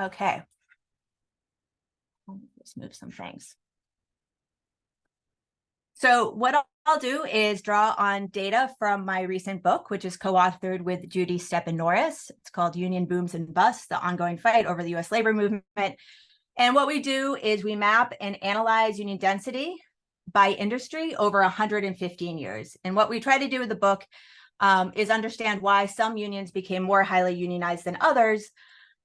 Okay. Let's move some things. So what I'll do is draw on data from my recent book, which is co-authored with Judy Steppen Norris. It's called Union Booms and Busts, the ongoing fight over the U.S. labor movement. And what we do is we map and analyze union density by industry over 115 years. And what we try to do with the book is understand why some unions became more highly unionized than others.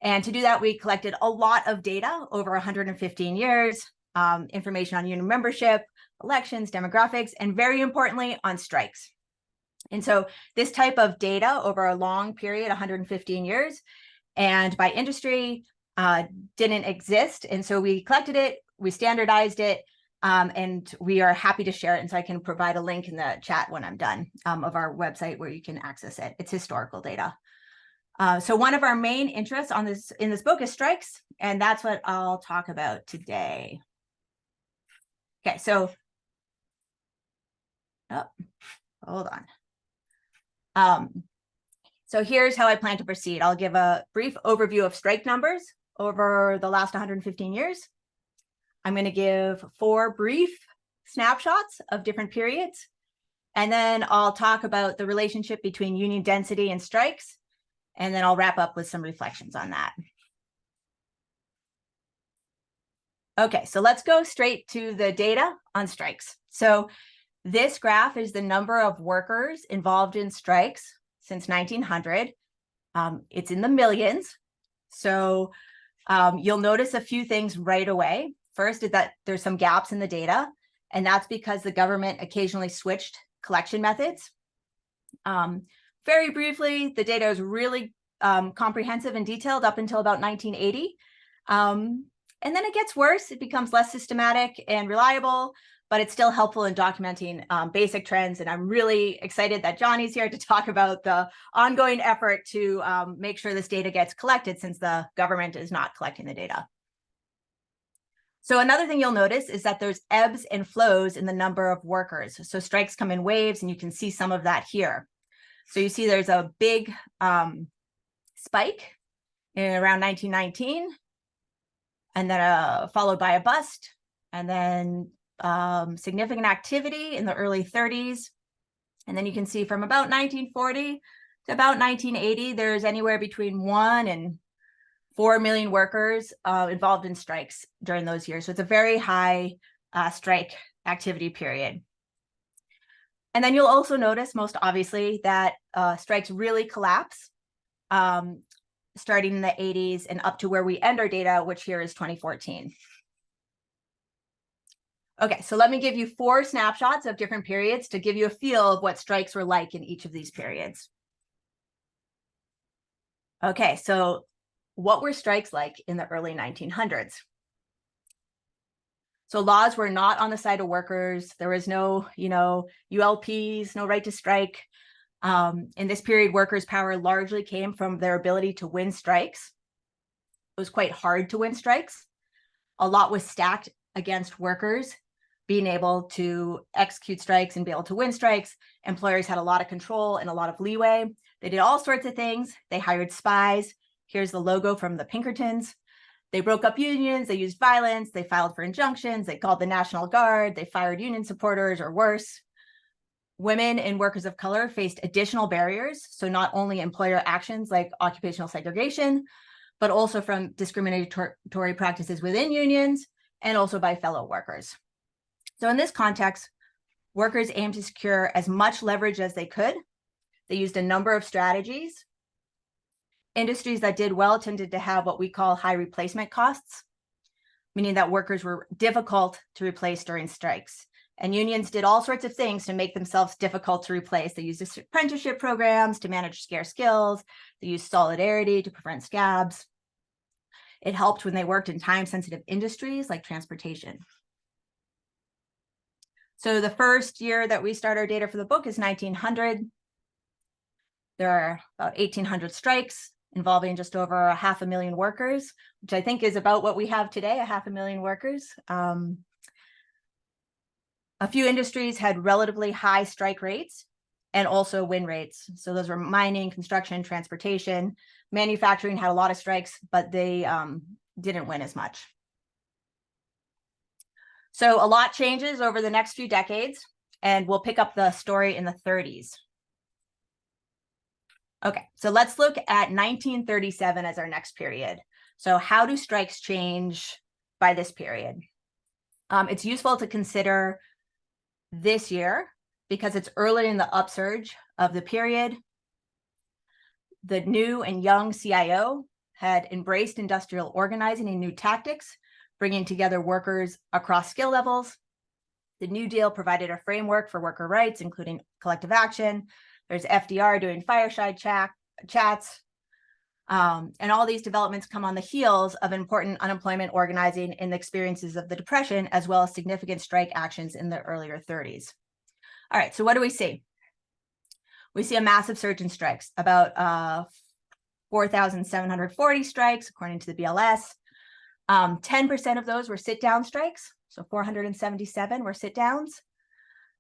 And to do that, we collected a lot of data over 115 years, information on union membership, elections, demographics, and very importantly, on strikes. And so this type of data over a long period, 115 years, and by industry didn't exist. And so we collected it, we standardized it, and we are happy to share it. And so I can provide a link in the chat when I'm done of our website where you can access it. It's historical data. So one of our main interests in this book is strikes, and that's what I'll talk about today. Okay, so hold on. So here's how I plan to proceed. I'll give a brief overview of strike numbers over the last 115 years. I'm going to give 4 brief snapshots of different periods, and then I'll talk about the relationship between union density and strikes, and then I'll wrap up with some reflections on that. Okay, so let's go straight to the data on strikes. So this graph is the number of workers involved in strikes since 1900. It's in the millions. So you'll notice a few things right away. First is that there's some gaps in the data, and that's because the government occasionally switched collection methods. Very briefly, the data is really comprehensive and detailed up until about 1980. And then it gets worse. It becomes less systematic and reliable, but it's still helpful in documenting basic trends. And I'm really excited that Johnny's here to talk about the ongoing effort to make sure this data gets collected, since the government is not collecting the data. So another thing you'll notice is that there's ebbs and flows in the number of workers. So strikes come in waves, and you can see some of that here. So you see there's a big spike in around 1919, and then followed by a bust, and then significant activity in the early 30s. And then you can see from about 1940 to about 1980, there's anywhere between 1 and 4 million workers involved in strikes during those years. So it's a very high strike activity period. And then you'll also notice, most obviously, that strikes really collapse starting in the 80s and up to where we end our data, which here is 2014. Okay, so let me give you 4 snapshots of different periods to give you a feel of what strikes were like in each of these periods. Okay, so what were strikes like in the early 1900s? So laws were not on the side of workers. There was no, ULPs, no right to strike. In this period, workers' power largely came from their ability to win strikes. It was quite hard to win strikes. A lot was stacked against workers being able to execute strikes and be able to win strikes. Employers had a lot of control and a lot of leeway. They did all sorts of things. They hired spies. Here's the logo from the Pinkertons. They broke up unions. They used violence. They filed for injunctions. They called the National Guard. They fired union supporters, or worse. Women and workers of color faced additional barriers. So not only employer actions like occupational segregation, but also from discriminatory practices within unions and also by fellow workers. So in this context, workers aimed to secure as much leverage as they could. They used a number of strategies. Industries that did well tended to have what we call high replacement costs, meaning that workers were difficult to replace during strikes. And unions did all sorts of things to make themselves difficult to replace. They used apprenticeship programs to manage scarce skills. They used solidarity to prevent scabs. It helped when they worked in time-sensitive industries like transportation. So the first year that we start our data for the book is 1900. There are about 1,800 strikes involving just over 500,000 workers, which I think is about what we have today, 500,000 workers. A few industries had relatively high strike rates. and also win rates. So those were mining, construction, transportation. Manufacturing had a lot of strikes, but they didn't win as much. So a lot changes over the next few decades, and we'll pick up the story in the 30s. Okay, so let's look at 1937 as our next period. So how do strikes change by this period? It's useful to consider this year because it's early in the upsurge of the period. The new and young CIO had embraced industrial organizing and new tactics, bringing together workers across skill levels. The New Deal provided a framework for worker rights, including collective action. There's FDR doing fireside chats. And all these developments come on the heels of important unemployment organizing in the experiences of the Depression, as well as significant strike actions in the earlier 30s. All right, so what do we see? We see a massive surge in strikes, about 4,740 strikes, according to the BLS. 10% of those were sit-down strikes, so 477 were sit-downs.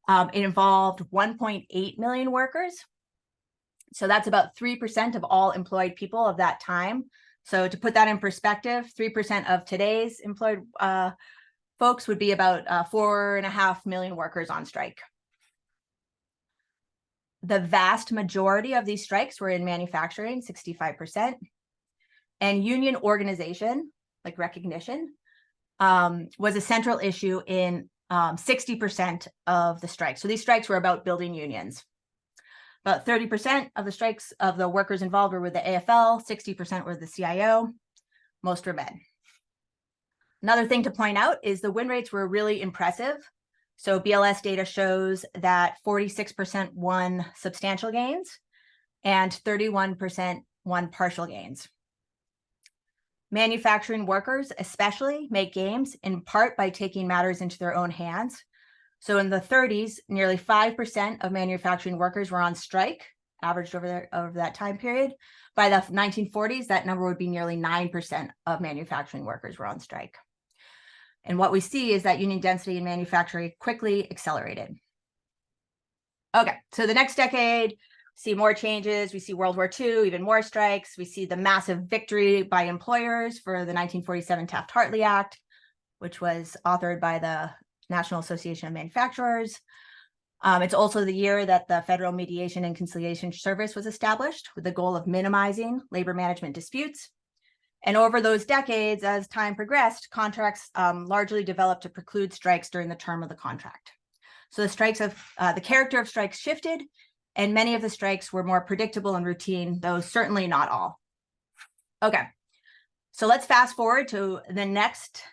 It involved 1.8 million workers. So that's about 3% of all employed people of that time. So to put that in perspective, 3% of today's employed folks would be about 4.5 million workers on strike. The vast majority of these strikes were in manufacturing, 65%. And union organization, like recognition, was a central issue in 60% of the strikes. So these strikes were about building unions. About 30% of the strikes of the workers involved were with the AFL, 60% were the CIO, most were men. Another thing to point out is the win rates were really impressive. So BLS data shows that 46% won substantial gains and 31% won partial gains. Manufacturing workers especially make gains in part by taking matters into their own hands. So in the 30s, nearly 5% of manufacturing workers were on strike, averaged over that time period. By the 1940s, that number would be nearly 9% of manufacturing workers were on strike. And what we see is that union density in manufacturing quickly accelerated. Okay, so the next decade, see more changes. We see World War II, even more strikes. We see the massive victory by employers for the 1947 Taft-Hartley Act, which was authored by the National Association of Manufacturers. It's also the year that the Federal Mediation and Conciliation Service was established with the goal of minimizing labor management disputes. And over those decades, as time progressed, contracts largely developed to preclude strikes during the term of the contract. So the character of strikes shifted, and many of the strikes were more predictable and routine, though certainly not all. Okay, so let's fast forward to the next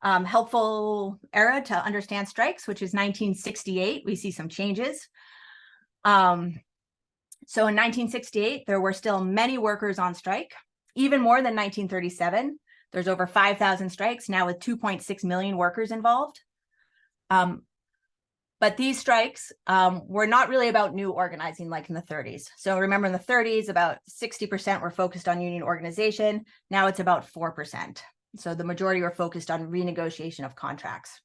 helpful era to understand strikes, which is 1968. We see some changes. So in 1968, there were still many workers on strike, even more than 1937. There's over 5,000 strikes now with 2.6 million workers involved. But these strikes were not really about new organizing like in the 30s. So remember in the 30s, about 60% were focused on union organization. Now it's about 4%. So the majority were focused on renegotiation of contracts.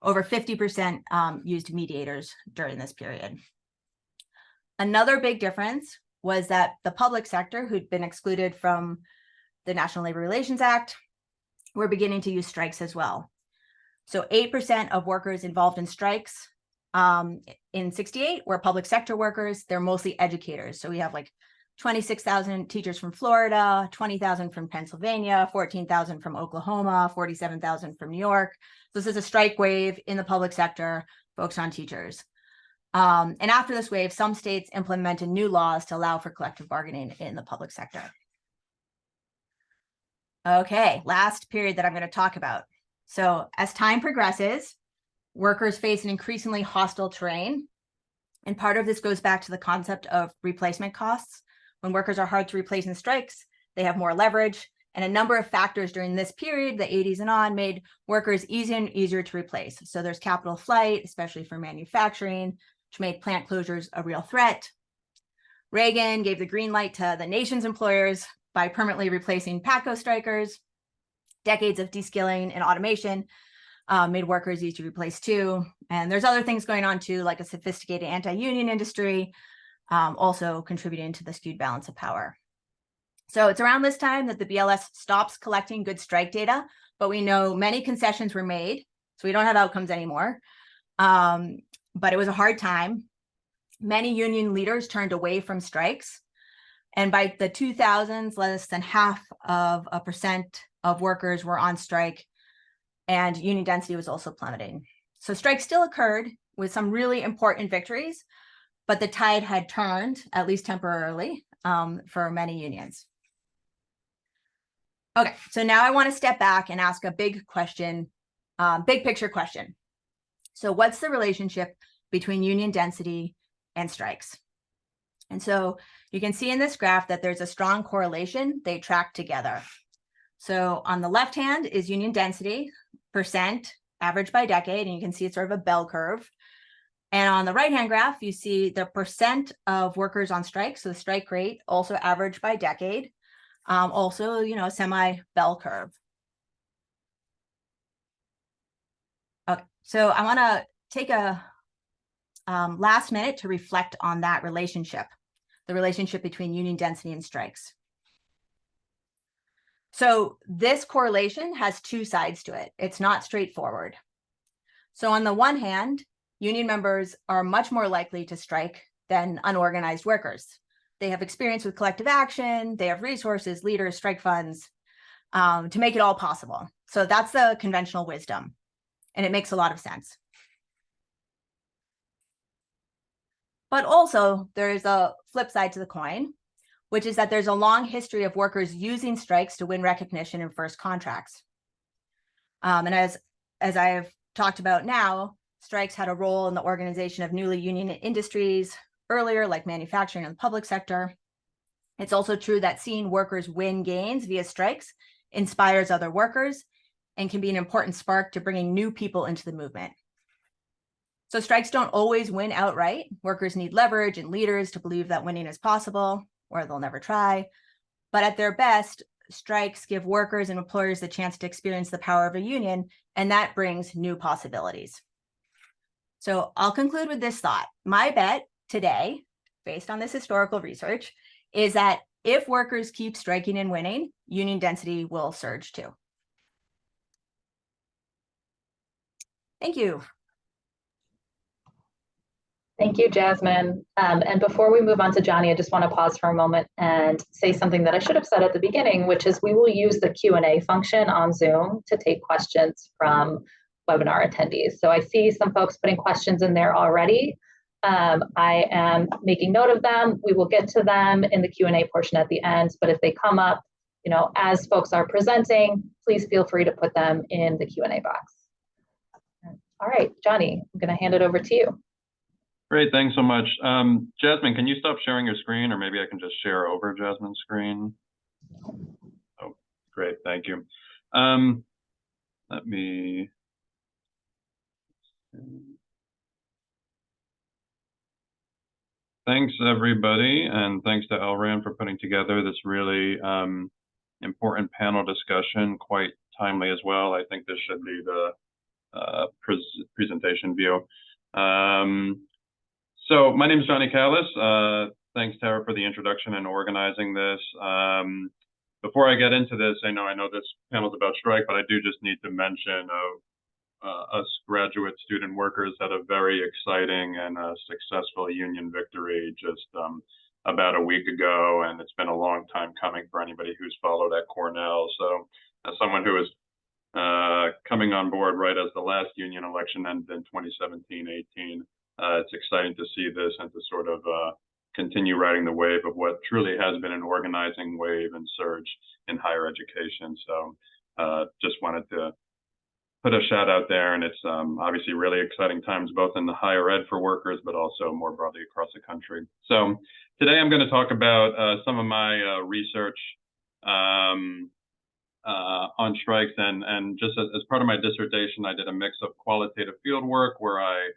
Over 50% used mediators during this period. Another big difference was that the public sector, who'd been excluded from the National Labor Relations Act, were beginning to use strikes as well. So 8% of workers involved in strikes in 68 were public sector workers. They're mostly educators. So we have like 26,000 teachers from Florida, 20,000 from Pennsylvania, 14,000 from Oklahoma, 47,000 from New York. So this is a strike wave in the public sector focused on teachers. And after this wave, some states implemented new laws to allow for collective bargaining in the public sector. Okay, last period that I'm going to talk about. So as time progresses, workers face an increasingly hostile terrain. And part of this goes back to the concept of replacement costs. When workers are hard to replace in strikes, they have more leverage. And a number of factors during this period, the 80s and on, made workers easier and easier to replace. So there's capital flight, especially for manufacturing, which made plant closures a real threat. Reagan gave the green light to the nation's employers by permanently replacing PATCO strikers. Decades of de-skilling and automation made workers easy to replace too. And there's other things going on too, like a sophisticated anti-union industry, also contributing to the skewed balance of power. So it's around this time that the BLS stops collecting good strike data, but we know many concessions were made, so we don't have outcomes anymore. But it was a hard time. Many union leaders turned away from strikes. And by the 2000s, less than 0.5% of workers were on strike, and union density was also plummeting. So strikes still occurred with some really important victories, but the tide had turned, at least temporarily, for many unions. Okay, so now I want to step back and ask a big question, big picture question. So what's the relationship between union density and strikes? And so you can see in this graph that there's a strong correlation. They track together. So on the left hand is union density, percent, averaged by decade, and you can see it's sort of a bell curve. And on the right-hand graph, you see the percent of workers on strike, so the strike rate, also averaged by decade. Also, a semi-bell curve. Okay, so I want to take a last minute to reflect on that relationship, the relationship between union density and strikes. So this correlation has two sides to it. It's not straightforward. So on the one hand, union members are much more likely to strike than unorganized workers. They have experience with collective action, they have resources, leaders, strike funds, to make it all possible. So that's the conventional wisdom, and it makes a lot of sense. But also, there's a flip side to the coin, which is that there's a long history of workers using strikes to win recognition in first contracts. And as I have talked about now, strikes had a role in the organization of newly union industries earlier, like manufacturing and the public sector. It's also true that seeing workers win gains via strikes inspires other workers and can be an important spark to bringing new people into the movement. So strikes don't always win outright. Workers need leverage and leaders to believe that winning is possible, or they'll never try. But at their best, strikes give workers and employers the chance to experience the power of a union, and that brings new possibilities. So I'll conclude with this thought. My bet today, based on this historical research, is that if workers keep striking and winning, union density will surge too. Thank you. Thank you, Jasmine. And before we move on to Johnnie, I just want to pause for a moment and say something that I should have said at the beginning, which is we will use the Q&A function on Zoom to take questions from webinar attendees. So I see some folks putting questions in there already. I am making note of them. We will get to them in the Q&A portion at the end, but if they come up, as folks are presenting, please feel free to put them in the Q&A box. All right, Johnnie, I'm going to hand it over to you. Great, thanks so much. Jasmine, can you stop sharing your screen, or maybe I can just share over Jasmine's screen? Oh, great, thank you. Let me... Thanks, everybody, and thanks to LRAN for putting together this really important panel discussion, quite timely as well. I think this should be the presentation view. So my name is Johnnie Kallas. Thanks, Tara, for the introduction and organizing this. Before I get into this, I know this panel is about strike, but I do just need to mention us graduate student workers had a very exciting and successful union victory just about a week ago, and it's been a long time coming for anybody who's followed at Cornell. So as someone who is coming on board right as the last union election ended in 2017-18, it's exciting to see this and to sort of continue riding the wave of what truly has been an organizing wave and surge in higher education. So just wanted to put a shout out there, and it's obviously really exciting times both in the higher ed for workers, but also more broadly across the country. So today I'm going to talk about some of my research on strikes, and just as part of my dissertation, I did a mix of qualitative field work where I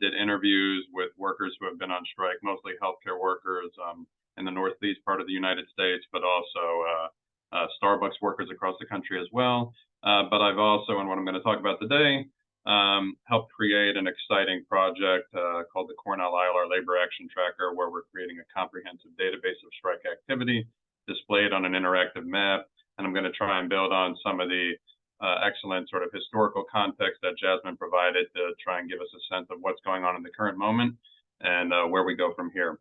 did interviews with workers who have been on strike, mostly healthcare workers in the Northeast part of the United States, but also Starbucks workers across the country as well. But I've also, and what I'm going to talk about today, helped create an exciting project called the Cornell ILR Labor Action Tracker, where we're creating a comprehensive database of strike activity displayed on an interactive map. And I'm going to try and build on some of the excellent sort of historical context that Jasmine provided to try and give us a sense of what's going on in the current moment and where we go from here.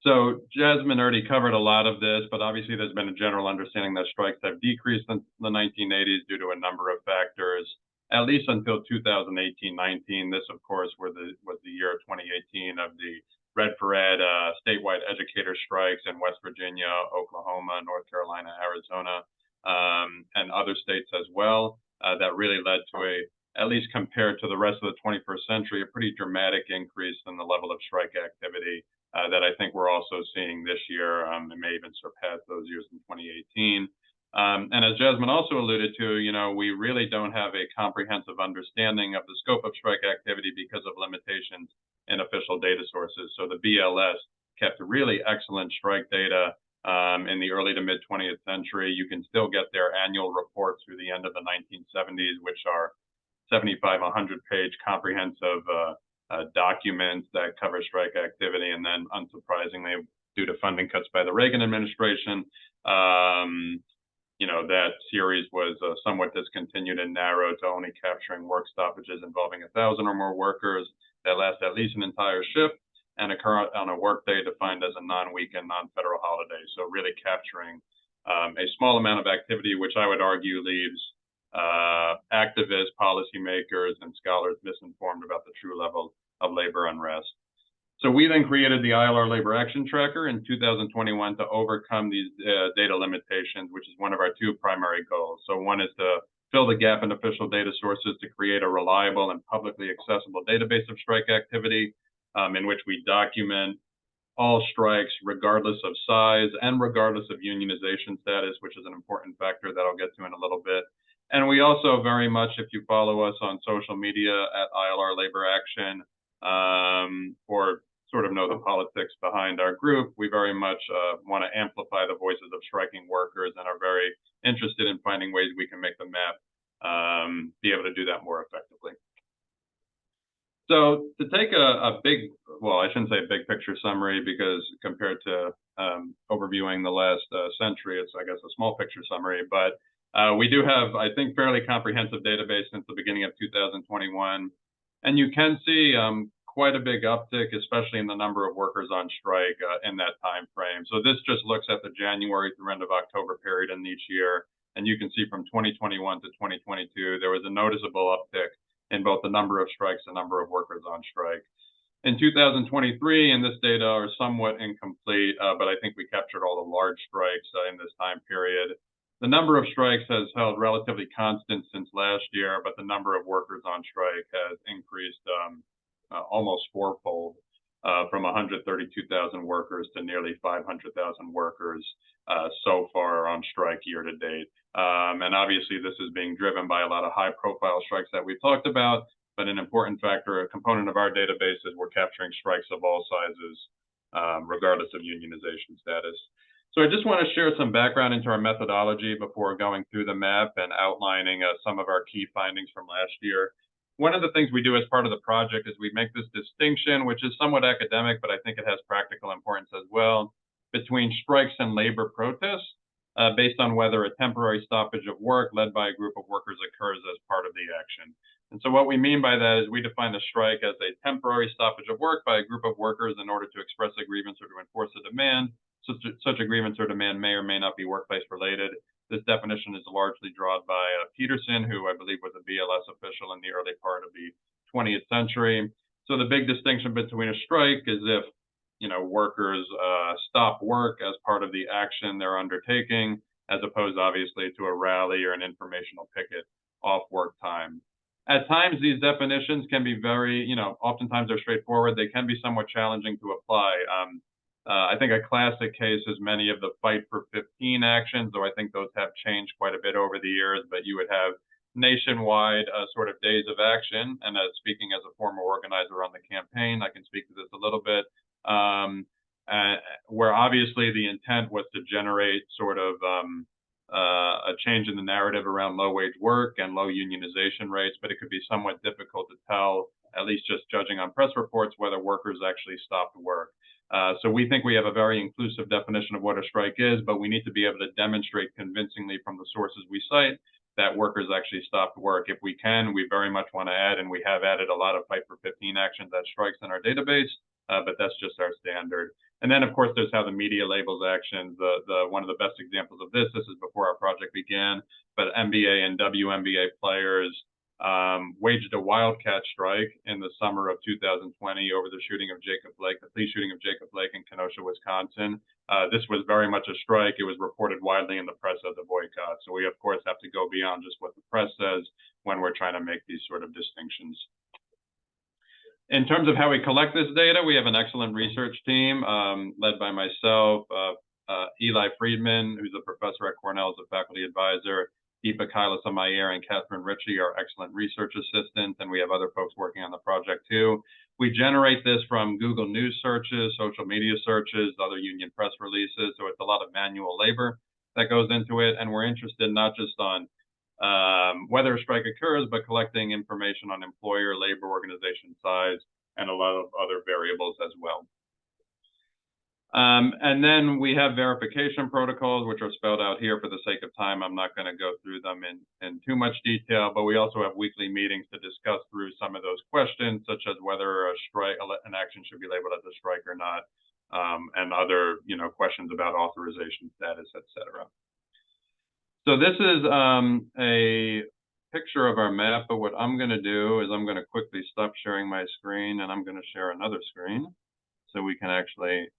So Jasmine already covered a lot of this, but obviously there's been a general understanding that strikes have decreased in the 1980s due to a number of factors, at least until 2018-19. This, of course, was the year of 2018 of the Red for Ed statewide educator strikes in West Virginia, Oklahoma, North Carolina, Arizona, and other states as well. That really led to at least compared to the rest of the 21st century, a pretty dramatic increase in the level of strike activity that I think we're also seeing this year. It may even surpass those years in 2018. And as Jasmine also alluded to, we really don't have a comprehensive understanding of the scope of strike activity because of limitations in official data sources. So the BLS kept really excellent strike data in the early to mid 20th century. You can still get their annual reports through the end of the 1970s, which are 75, 100-page comprehensive documents that cover strike activity. And then, unsurprisingly, due to funding cuts by the Reagan administration, that series was somewhat discontinued and narrowed to only capturing work stoppages involving 1,000 or more workers that last at least an entire shift and occur on a workday defined as a non-weekend, non-federal holiday. So really capturing a small amount of activity, which I would argue leaves activists, policymakers, and scholars misinformed about the true level of labor unrest. So we then created the ILR Labor Action Tracker in 2021 to overcome these data limitations, which is one of our two primary goals. So one is to fill the gap in official data sources to create a reliable and publicly accessible database of strike activity in which we document all strikes regardless of size and regardless of unionization status, which is an important factor that I'll get to in a little bit. And we also very much, if you follow us on social media at ILR Labor Action, or sort of know the politics behind our group, we very much want to amplify the voices of striking workers and are very interested in finding ways we can make the map be able to do that more effectively. So to take a big, well, I shouldn't say a big picture summary, because compared to overviewing the last century, it's, I guess, a small picture summary, but we do have, I think, fairly comprehensive database since the beginning of 2021. And you can see quite a big uptick, especially in the number of workers on strike in that time frame. So this just looks at the January through end of October period in each year. And you can see from 2021 to 2022, there was a noticeable uptick in both the number of strikes and number of workers on strike. In 2023, and this data are somewhat incomplete, but I think we captured all the large strikes in this time period. The number of strikes has held relatively constant since last year, but the number of workers on strike has increased almost fourfold, from 132,000 workers to nearly 500,000 workers so far on strike year to date. And obviously this is being driven by a lot of high profile strikes that we've talked about, but an important factor, a component of our database, is we're capturing strikes of all sizes, regardless of unionization status. So I just want to share some background into our methodology before going through the map and outlining some of our key findings from last year. One of the things we do as part of the project is we make this distinction, which is somewhat academic, but I think it has practical importance as well, between strikes and labor protests, based on whether a temporary stoppage of work led by a group of workers occurs as part of the action. And so what we mean by that is we define a strike as a temporary stoppage of work by a group of workers in order to express a grievance or to enforce a demand. Such a grievance or demand may or may not be workplace related. This definition is largely drawn by Peterson, who I believe was a BLS official in the early part of the 20th century. So the big distinction between a strike is if, workers stop work as part of the action they're undertaking, as opposed obviously to a rally or an informational picket off work time. At times, these definitions can be very, oftentimes they're straightforward. They can be somewhat challenging to apply. I think a classic case is many of the Fight for 15 actions, though I think those have changed quite a bit over the years, but you would have nationwide sort of days of action. And speaking as a former organizer on the campaign, I can speak to this a little bit. where obviously the intent was to generate sort of a change in the narrative around low wage work and low unionization rates, but it could be somewhat difficult to tell, at least just judging on press reports, whether workers actually stopped work. So we think we have a very inclusive definition of what a strike is, but we need to be able to demonstrate convincingly from the sources we cite that workers actually stopped work. If we can, we very much want to add, and we have added a lot of Fight for 15 actions at strikes in our database, but that's just our standard. And then, of course, there's how the media labels actions. One of the best examples of this is before our project began, but NBA and WNBA players waged a wildcat strike in the summer of 2020 over the shooting of Jacob Blake, the police shooting of Jacob Blake in Kenosha, Wisconsin. This was very much a strike. It was reported widely in the press as a boycott. So we, of course, have to go beyond just what the press says when we're trying to make these sort of distinctions. In terms of how we collect this data, we have an excellent research team led by myself, Eli Friedman, who's a professor at Cornell as a faculty advisor, Johnnie Kallas and Catherine Ritchie are excellent research assistants, and we have other folks working on the project too. We generate this from Google News searches, social media searches, other union press releases, so it's a lot of manual labor that goes into it, and we're interested not just on whether a strike occurs, but collecting information on employer, labor organization size, and a lot of other variables as well. And then we have verification protocols, which are spelled out here for the sake of time. I'm not going to go through them in too much detail, but we also have weekly meetings to discuss through some of those questions, such as whether an action should be labeled as a strike or not, and other questions about authorization status, etc. So this is a picture of our map, but what I'm going to do is I'm going to quickly stop sharing my screen, and I'm going to share another screen so we can actually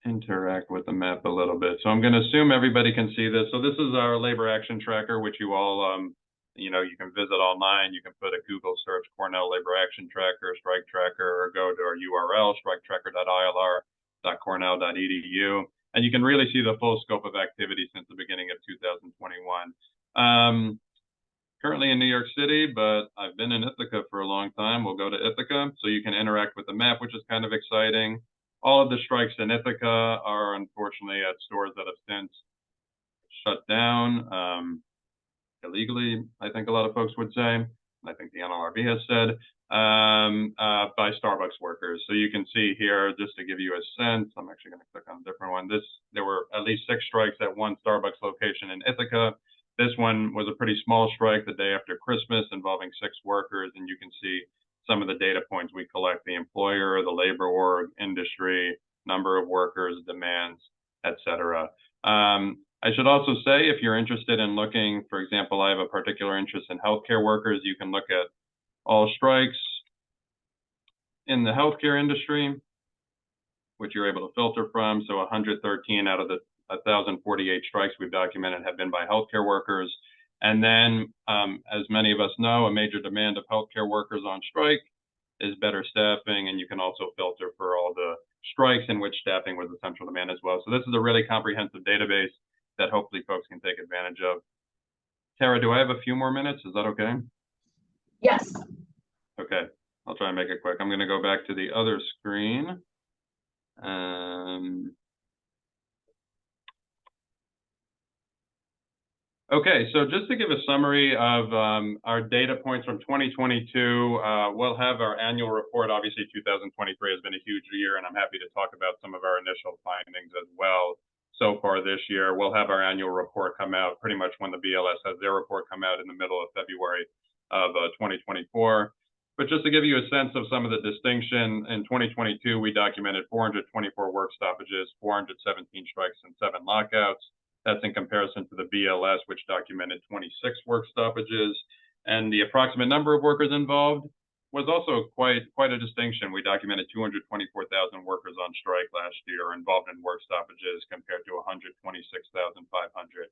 interact with the map a little bit. So I'm going to assume everybody can see this. So this is our labor action tracker, which you all, you can visit online. You can put a Google search, Cornell Labor Action Tracker, Strike Tracker, or go to our URL, striketracker.ilr.cornell.edu. And you can really see the full scope of activity since the beginning of 2021. Currently in New York City, but I've been in Ithaca for a long time. We'll go to Ithaca, so you can interact with the map, which is kind of exciting. All of the strikes in Ithaca are unfortunately at stores that have since shut down illegally, I think a lot of folks would say. I think the NLRB has said, by Starbucks workers. So you can see here, just to give you a sense, I'm actually going to click on a different one. There were at least 6 strikes at one Starbucks location in Ithaca. This one was a pretty small strike the day after Christmas involving 6 workers, and you can see some of the data points we collect: the employer, the labor org, industry, number of workers, demands, etc. I should also say, if you're interested in looking, for example, I have a particular interest in healthcare workers, you can look at all strikes in the healthcare industry, which you're able to filter from. So 113 out of the 1,048 strikes we've documented have been by healthcare workers. And then, as many of us know, a major demand of healthcare workers on strike is better staffing, and you can also filter for all the strikes in which staffing was a central demand as well. So this is a really comprehensive database that hopefully folks can take advantage of. Tara, do I have a few more minutes? Is that okay? Yes. Okay, I'll try and make it quick. I'm going to go back to the other screen. Okay, so just to give a summary of our data points from 2022, we'll have our annual report. Obviously, 2023 has been a huge year, and I'm happy to talk about some of our initial findings as well. So far this year, we'll have our annual report come out pretty much when the BLS has their report come out in the middle of February of 2024. But just to give you a sense of some of the distinction, in 2022, we documented 424 work stoppages, 417 strikes, and 7 lockouts. That's in comparison to the BLS, which documented 26 work stoppages. And the approximate number of workers involved was also quite a distinction. We documented 224,000 workers on strike last year involved in work stoppages compared to 126,500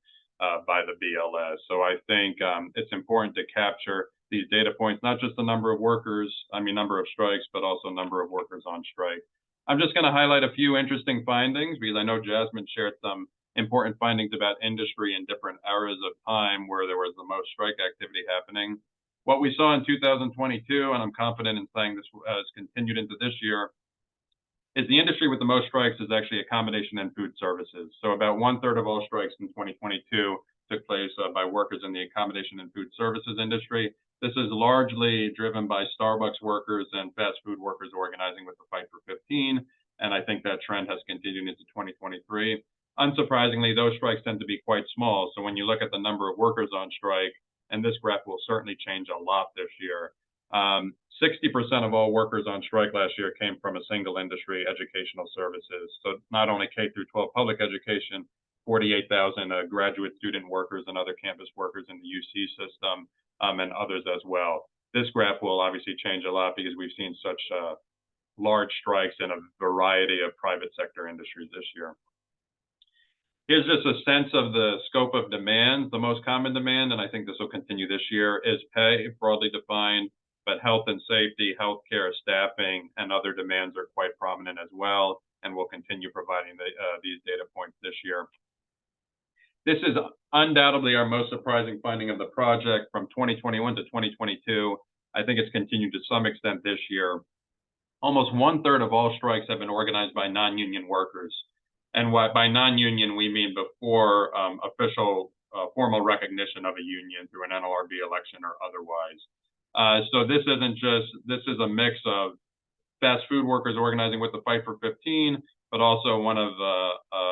by the BLS. So I think it's important to capture these data points, not just the number of workers, number of strikes, but also number of workers on strike. I'm just going to highlight a few interesting findings because I know Jasmine shared some important findings about industry in different eras of time where there was the most strike activity happening. What we saw in 2022, and I'm confident in saying this has continued into this year, is the industry with the most strikes is actually accommodation and food services. So about 1/3 of all strikes in 2022 took place by workers in the accommodation and food services industry. This is largely driven by Starbucks workers and fast food workers organizing with the Fight for 15. And I think that trend has continued into 2023. Unsurprisingly, those strikes tend to be quite small. So when you look at the number of workers on strike, and this graph will certainly change a lot this year, 60% of all workers on strike last year came from a single industry, educational services. So not only K through 12 public education, 48,000 graduate student workers and other campus workers in the UC system, and others as well. This graph will obviously change a lot because we've seen such large strikes in a variety of private sector industries this year. Here's just a sense of the scope of demand. The most common demand, and I think this will continue this year, is pay, broadly defined, but health and safety, healthcare, staffing, and other demands are quite prominent as well, and we'll continue providing these data points this year. This is undoubtedly our most surprising finding of the project from 2021 to 2022. I think it's continued to some extent this year. Almost 1/3 of all strikes have been organized by non-union workers. And by non-union, we mean before official formal recognition of a union through an NLRB election or otherwise. So this is a mix of fast food workers organizing with the Fight for 15, but also one of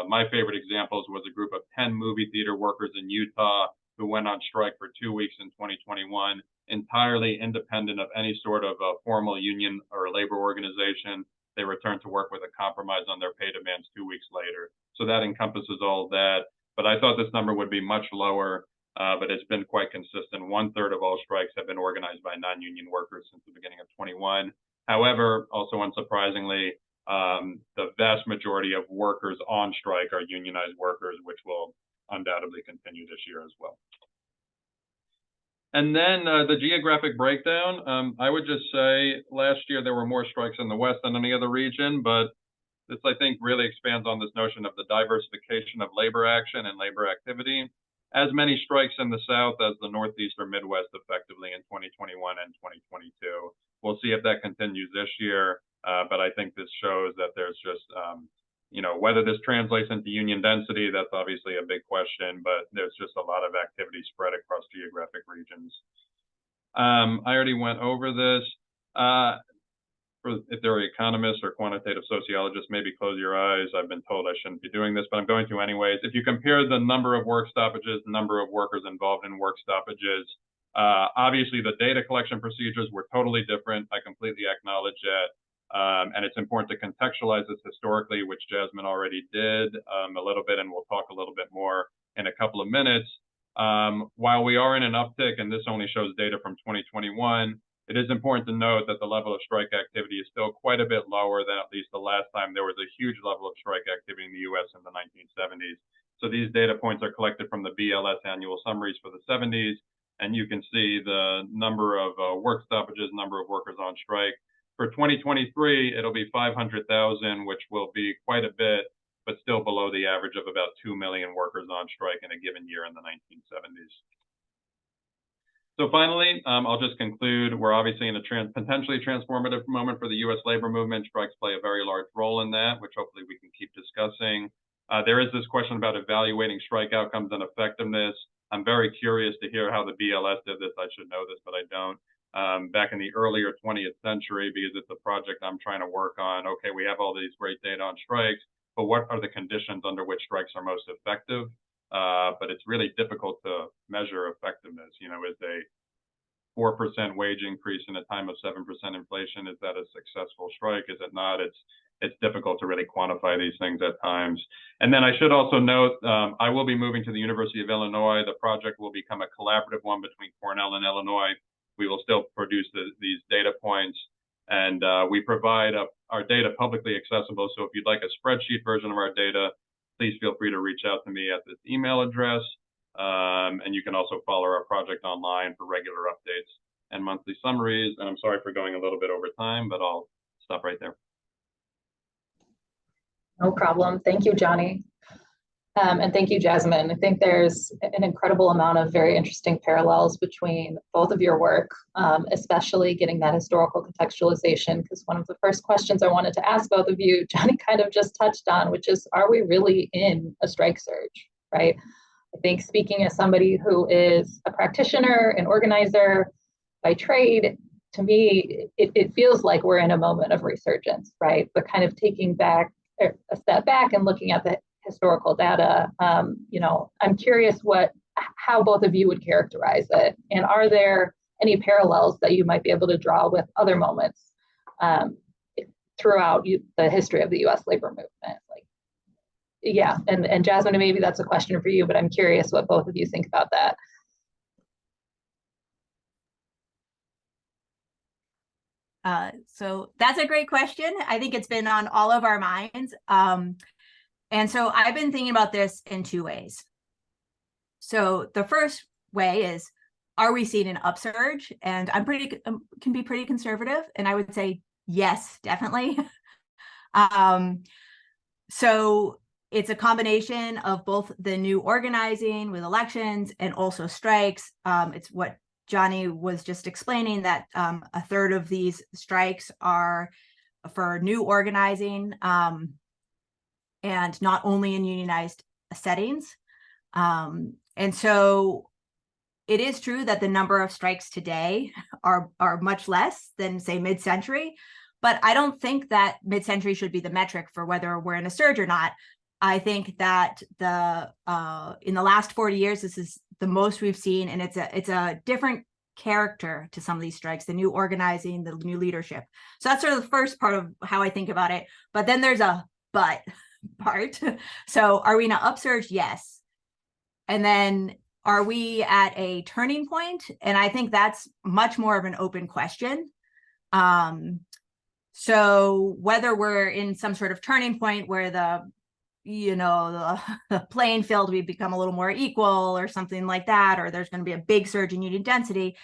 my favorite examples was a group of 10 movie theater workers in Utah who went on strike for 2 weeks in 2021, entirely independent of any sort of formal union or labor organization. They returned to work with a compromise on their pay demands 2 weeks later. So that encompasses all of that. But I thought this number would be much lower, but it's been quite consistent. 1/3 of all strikes have been organized by non-union workers since the beginning of 21. However, also unsurprisingly, the vast majority of workers on strike are unionized workers, which will undoubtedly continue this year as well. And then the geographic breakdown, I would just say last year there were more strikes in the West than any other region, but this I think really expands on this notion of the diversification of labor action and labor activity. As many strikes in the South as the Northeast or Midwest effectively in 2021 and 2022. We'll see if that continues this year, but I think this shows that there's just, whether this translates into union density, that's obviously a big question, but there's just a lot of activity spread across geographic regions. I already went over this. If there are economists or quantitative sociologists, maybe close your eyes. I've been told I shouldn't be doing this, but I'm going to anyways. If you compare the number of work stoppages, the number of workers involved in work stoppages, obviously the data collection procedures were totally different. I completely acknowledge that. And it's important to contextualize this historically, which Jasmine already did a little bit, and we'll talk a little bit more in a couple of minutes. While we are in an uptick, and this only shows data from 2021, it is important to note that the level of strike activity is still quite a bit lower than at least the last time there was a huge level of strike activity in the US in the 1970s. So these data points are collected from the BLS annual summaries for the 70s, and you can see the number of work stoppages, number of workers on strike. For 2023, it'll be 500,000, which will be quite a bit, but still below the average of about 2 million workers on strike in a given year in the 1970s. So finally, I'll just conclude. We're obviously in a potentially transformative moment for the U.S. labor movement. Strikes play a very large role in that, which hopefully we can keep discussing. There is this question about evaluating strike outcomes and effectiveness. I'm very curious to hear how the BLS did this. I should know this, but I don't. Back in the earlier 20th century, because it's a project I'm trying to work on. Okay, we have all these great data on strikes, but what are the conditions under which strikes are most effective? But it's really difficult to measure effectiveness. Is a 4% wage increase in a time of 7% inflation, is that a successful strike? Is it not? It's difficult to really quantify these things at times. And then I should also note, I will be moving to the University of Illinois. The project will become a collaborative one between Cornell and Illinois. We will still produce these data points, and we provide our data publicly accessible. So if you'd like a spreadsheet version of our data, please feel free to reach out to me at this email address. And you can also follow our project online for regular updates and monthly summaries. And I'm sorry for going a little bit over time, but I'll stop right there. No problem. Thank you, Johnnie. And thank you, Jasmine. I think there's an incredible amount of very interesting parallels between both of your work, especially getting that historical contextualization, because one of the first questions I wanted to ask both of you, Johnnie kind of just touched on, which is, are we really in a strike surge, right? I think speaking as somebody who is a practitioner, an organizer by trade, to me, it feels like we're in a moment of resurgence, right? But kind of taking back a step back and looking at the historical data, I'm curious how both of you would characterize it, and are there any parallels that you might be able to draw with other moments throughout the history of the U.S. labor movement? And Jasmine, maybe that's a question for you, but I'm curious what both of you think about that. So that's a great question. I think it's been on all of our minds. And so I've been thinking about this in two ways. So the first way is, are we seeing an upsurge? And I'm can be pretty conservative, and I would say yes, definitely. So it's a combination of both the new organizing with elections and also strikes. It's what Johnnie was just explaining, that a third of these strikes are for new organizing, and not only in unionized settings. And so it is true that the number of strikes today are much less than, say, mid-century, but I don't think that mid-century should be the metric for whether we're in a surge or not. I think that in the last 40 years, this is the most we've seen, and it's a different character to some of these strikes, the new organizing, the new leadership. So that's sort of the first part of how I think about it. But then there's a but part. So are we in an upsurge? Yes. And then are we at a turning point? And I think that's much more of an open question. So whether we're in some sort of turning point where the playing field, we become a little more equal or something like that, or there's going to be a big surge in union density,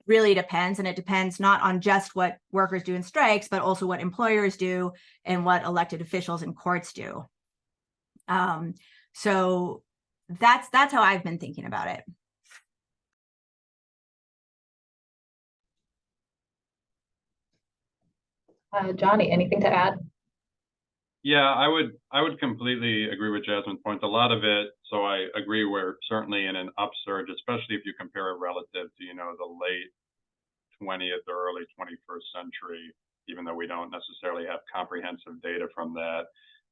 really depends. And it depends not on just what workers do in strikes, but also what employers do and what elected officials and courts do. So that's how I've been thinking about it. Johnnie, anything to add? Yeah, I would completely agree with Jasmine's point. A lot of it, so I agree, we're certainly in an upsurge, especially if you compare it relative to, the late 20th or early 21st century, even though we don't necessarily have comprehensive data from that.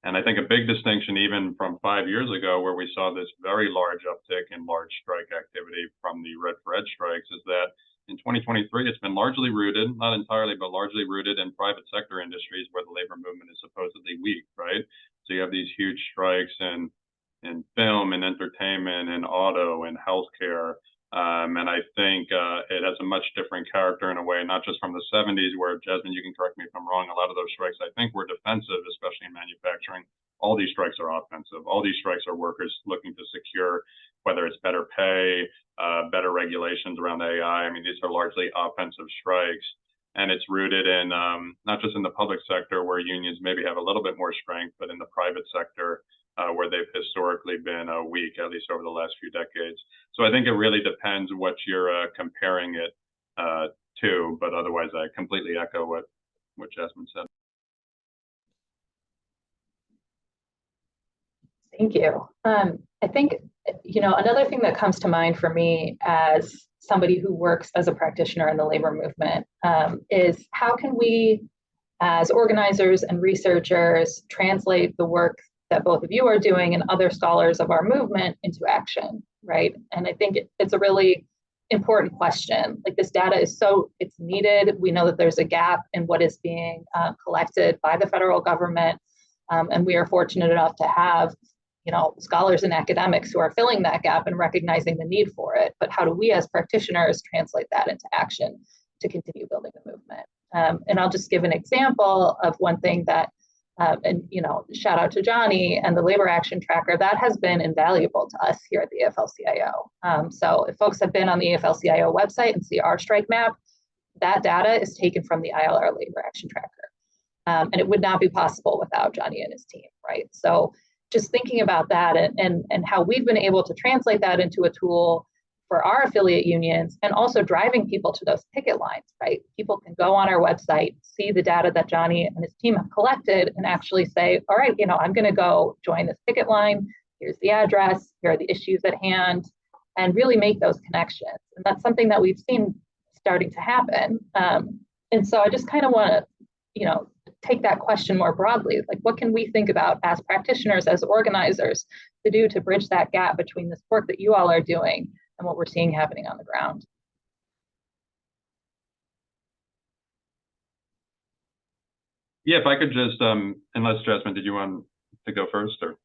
And I think a big distinction, even from 5 years ago, where we saw this very large uptick in large strike activity from the Red for Ed strikes, is that in 2023, it's been largely rooted, not entirely, but largely rooted in private sector industries where the labor movement is supposedly weak, right? So you have these huge strikes in film and entertainment and auto and healthcare. And I think it has a much different character in a way, not just from the 70s, where, Jasmine, you can correct me if I'm wrong, a lot of those strikes, I think, were defensive, especially in manufacturing. All these strikes are offensive. All these strikes are workers looking to secure, whether it's better pay, better regulations around AI. I mean, these are largely offensive strikes. And it's rooted in not just in the public sector, where unions maybe have a little bit more strength, but in the private sector, where they've historically been weak, at least over the last few decades. So I think it really depends what you're comparing it to, but otherwise I completely echo what Jasmine said. Thank you. I think, another thing that comes to mind for me as somebody who works as a practitioner in the labor movement is, how can we, as organizers and researchers, translate the work that both of you are doing and other scholars of our movement into action, right? And I think it's a really important question. Like, this data is it's needed. We know that there's a gap in what is being collected by the federal government. And we are fortunate enough to have, scholars and academics who are filling that gap and recognizing the need for it. But how do we as practitioners translate that into action to continue building the movement? And I'll just give an example of one thing that, shout out to Johnnie and the Labor Action Tracker, that has been invaluable to us here at the AFL-CIO. So if folks have been on the AFL-CIO website and see our strike map, that data is taken from the ILR Labor Action Tracker. And it would not be possible without Johnnie and his team, right? So just thinking about that and how we've been able to translate that into a tool for our affiliate unions, and also driving people to those picket lines, right? People can go on our website, see the data that Johnnie and his team have collected, and actually say, all right, I'm going to go join this picket line. Here's the address. Here are the issues at hand, and really make those connections. And that's something that we've seen starting to happen. And so I just kind of want to, take that question more broadly. Like, what can we think about as practitioners, as organizers, to do to bridge that gap between this work that you all are doing and what we're seeing happening on the ground? Yeah, if I could just, unless Jasmine, did you want to go first, or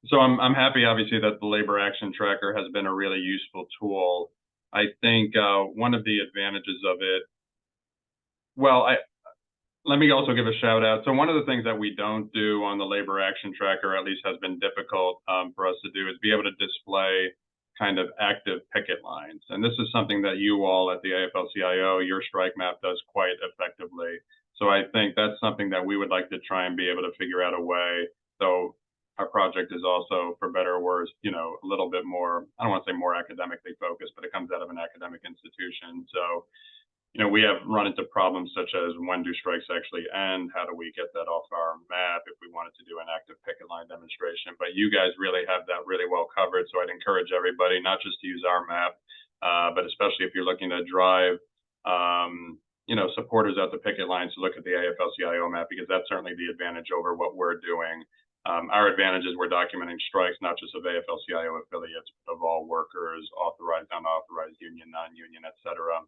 so I'm happy, obviously, that the Labor Action Tracker has been a really useful tool. I think one of the advantages of it, let me also give a shout out. So one of the things that we don't do on the Labor Action Tracker, at least has been difficult for us to do, is be able to display kind of active picket lines. And this is something that you all at the AFL-CIO, your strike map, does quite effectively. So I think that's something that we would like to try and be able to figure out a way. So our project is also, for better or worse, a little bit more, I don't want to say more academically focused, but it comes out of an academic institution. So we have run into problems such as, when do strikes actually end? How do we get that off our map if we wanted to do an active picket line demonstration? But you guys really have that really well covered. So I'd encourage everybody not just to use our map, but especially if you're looking to drive, supporters at the picket lines, to look at the AFL-CIO map, because that's certainly the advantage over what we're doing. Our advantage is we're documenting strikes, not just of AFL-CIO affiliates, but of all workers, authorized, unauthorized, union, non-union, et cetera.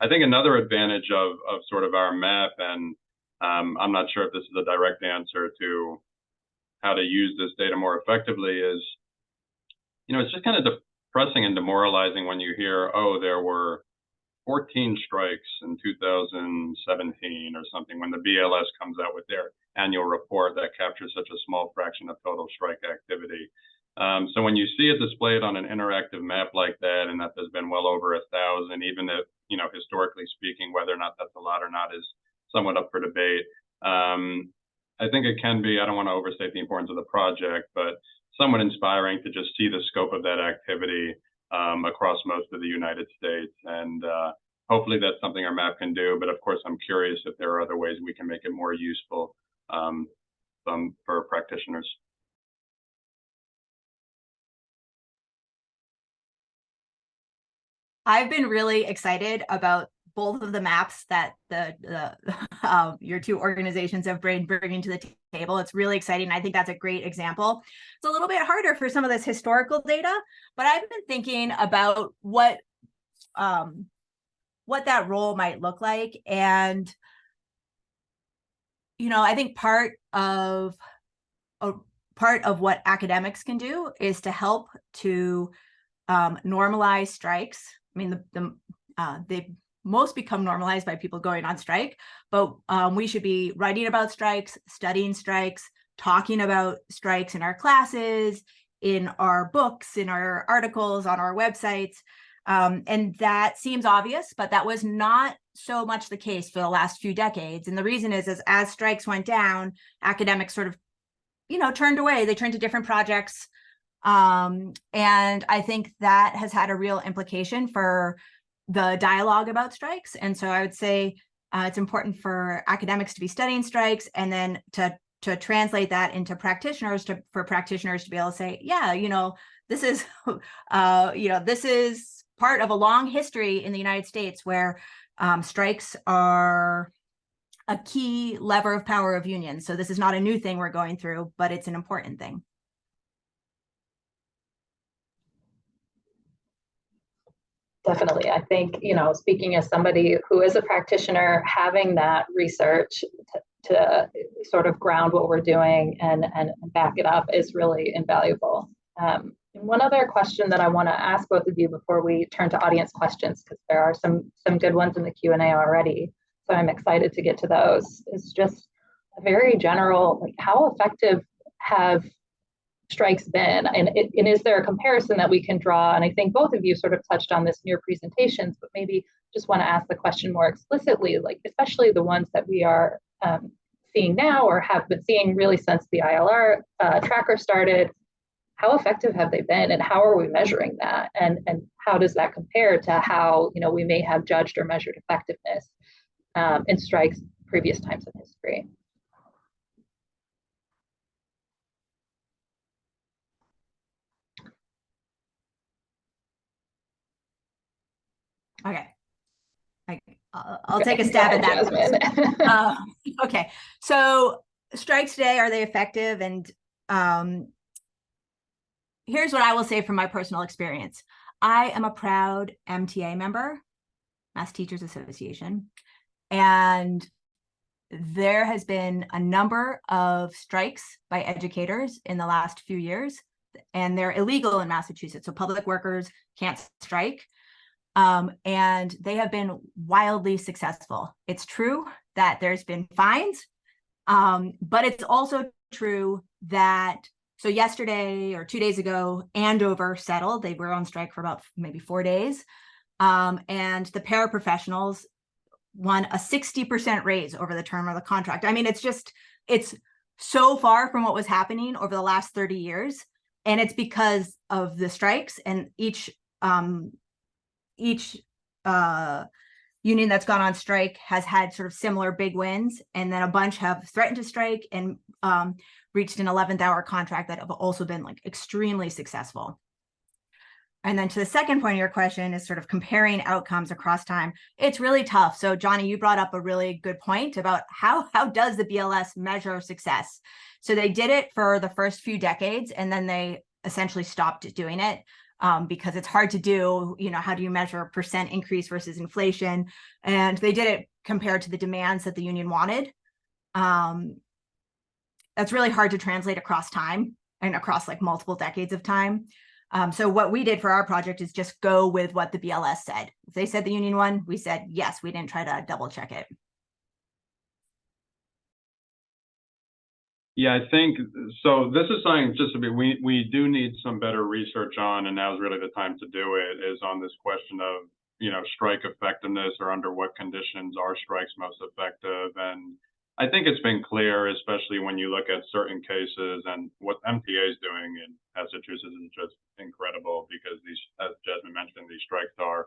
I think another advantage of sort of our map, and I'm not sure if this is a direct answer to how to use this data more effectively, is, it's just kind of depressing and demoralizing when you hear, oh, there were 14 strikes in 2017 or something, when the BLS comes out with their annual report that captures such a small fraction of total strike activity. So when you see it displayed on an interactive map like that, and that there's been well over 1,000, even if, historically speaking, whether or not that's a lot or not is somewhat up for debate. I think it can be, I don't want to overstate the importance of the project, but somewhat inspiring to just see the scope of that activity across most of the United States. And hopefully that's something our map can do. But of course, I'm curious if there are other ways we can make it more useful for practitioners. I've been really excited about both of the maps that your two organizations have been bringing to the table. It's really exciting. I think that's a great example. It's a little bit harder for some of this historical data, but I've been thinking about what that role might look like. And, I think part of what academics can do is to help to normalize strikes. I mean, they most become normalized by people going on strike, but we should be writing about strikes, studying strikes, talking about strikes in our classes, in our books, in our articles, on our websites. And that seems obvious, but that was not so much the case for the last few decades. And the reason is as strikes went down, academics sort of, turned away. They turned to different projects. And I think that has had a real implication for the dialogue about strikes. And so I would say it's important for academics to be studying strikes, and then to translate that into practitioners, for practitioners to be able to say, yeah, this is, this is part of a long history in the United States where strikes are a key lever of power of unions. So this is not a new thing we're going through, but it's an important thing. Definitely. I think, speaking as somebody who is a practitioner, having that research to sort of ground what we're doing and back it up is really invaluable. One other question that I want to ask both of you before we turn to audience questions, because there are some good ones in the Q&A already, so I'm excited to get to those, is just a very general, like, how effective have strikes been, and is there a comparison that we can draw? And I think both of you sort of touched on this in your presentations, but maybe just want to ask the question more explicitly, like especially the ones that we are seeing now or have been seeing really since the ILR tracker started, how effective have they been, and how are we measuring that? And how does that compare to how, you know, we may have judged or measured effectiveness in strikes previous times in history? Okay. I'll take a stab at that. Jasmine. Okay. So strikes today, are they effective? And here's what I will say from my personal experience. I am a proud MTA member, Mass Teachers Association, and there has been a number of strikes by educators in the last few years, and they're illegal in Massachusetts. So public workers can't strike. And they have been wildly successful. It's true that there's been fines, but it's also true that, so yesterday or 2 days ago, Andover settled. They were on strike for about maybe 4 days. And the paraprofessionals won a 60% raise over the term of the contract. I mean, it's so far from what was happening over the last 30 years. And it's because of the strikes, and each union that's gone on strike has had sort of similar big wins, and then a bunch have threatened to strike and reached an 11th hour contract that have also been like extremely successful. And then to the second point of your question is sort of comparing outcomes across time. It's really tough. So Johnnie, you brought up a really good point about how does the BLS measure success? So they did it for the first few decades, and then they essentially stopped doing it. Because it's hard to do, you know, how do you measure percent increase versus inflation? And they did it compared to the demands that the union wanted. That's really hard to translate across time and across like multiple decades of time. So what we did for our project is just go with what the BLS said. If they said the union won, we said yes, we didn't try to double check it. Yeah, I think so. This is something just to be, we do need some better research on, and now's really the time to do it, is on this question of, you know, strike effectiveness, or under what conditions are strikes most effective. And I think it's been clear, especially when you look at certain cases, and what MTA is doing in Massachusetts is just incredible, because these, as Jasmine mentioned, these strikes are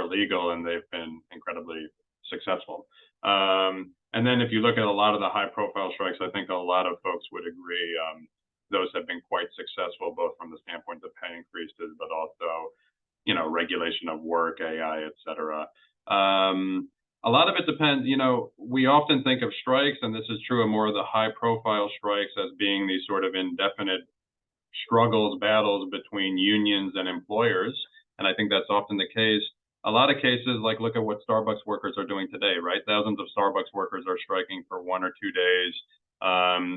illegal, and they've been incredibly successful. And then if you look at a lot of the high profile strikes, I think a lot of folks would agree, those have been quite successful, both from the standpoint of pay increases, but also, you know, regulation of work, AI, et cetera. A lot of it depends, you know, we often think of strikes, and this is true of more of the high profile strikes, as being these sort of indefinite struggles, battles between unions and employers. And I think that's often the case. A lot of cases, like look at what Starbucks workers are doing today, right? Thousands of Starbucks workers are striking for 1 or 2 days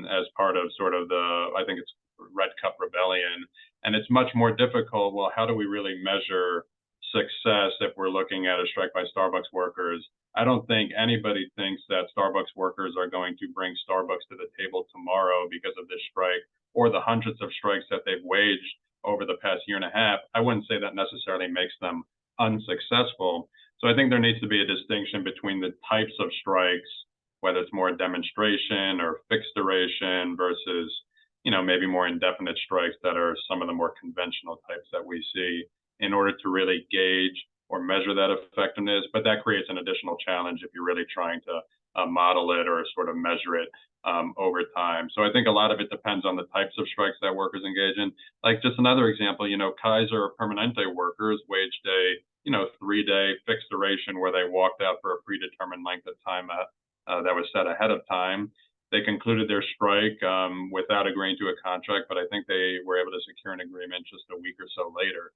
as part of sort of the, I think it's Red Cup Rebellion. And it's much more difficult. Well, how do we really measure success if we're looking at a strike by Starbucks workers? I don't think anybody thinks that Starbucks workers are going to bring Starbucks to the table tomorrow because of this strike, or the hundreds of strikes that they've waged over the past year and a half. I wouldn't say that necessarily makes them unsuccessful. So I think there needs to be a distinction between the types of strikes, whether it's more demonstration or fixed duration versus, you know, maybe more indefinite strikes that are some of the more conventional types that we see, in order to really gauge or measure that effectiveness. But that creates an additional challenge if you're really trying to model it or sort of measure it over time. So I think a lot of it depends on the types of strikes that workers engage in. Like just another example, you know, Kaiser Permanente workers waged a, you know, 3-day fixed duration where they walked out for a predetermined length of time that was set ahead of time. They concluded their strike without agreeing to a contract, but I think they were able to secure an agreement just a week or so later.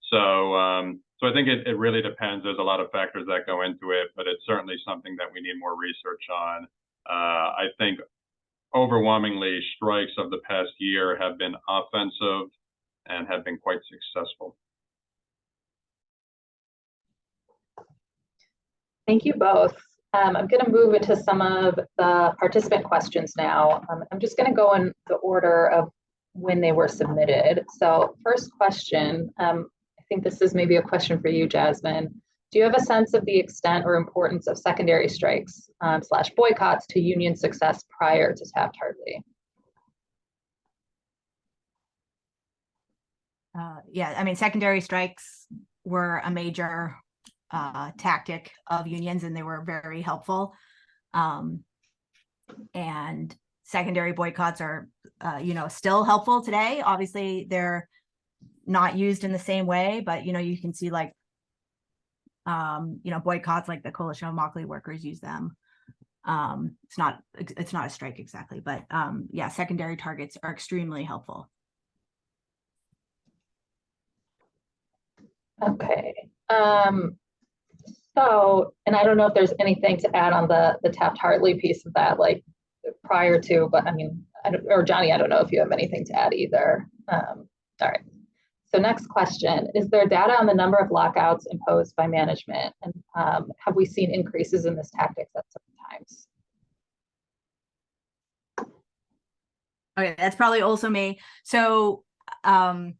So I think it really depends. There's a lot of factors that go into it, but it's certainly something that we need more research on. I think overwhelmingly strikes of the past year have been offensive and have been quite successful. Thank you both. I'm going to move into some of the participant questions now. I'm just going to go in the order of when they were submitted. So first question, I think this is maybe a question for you, Jasmine. Do you have a sense of the extent or importance of secondary strikes slash boycotts to union success prior to Taft-Hartley? Yeah, I mean, secondary strikes were a major tactic of unions, and they were very helpful. And secondary boycotts are, still helpful today. Obviously, they're not used in the same way, but, you can see like, boycotts like the Coalition of Immokalee Workers use them. It's not a strike exactly, but yeah, secondary targets are extremely helpful. Okay. So, and I don't know if there's anything to add on the Taft-Hartley piece of that, like prior to, but I mean, or Johnny, I don't know if you have anything to add either. All right. So next question, is there data on the number of lockouts imposed by management? And have we seen increases in this tactics at certain times? Okay, that's probably also me. So the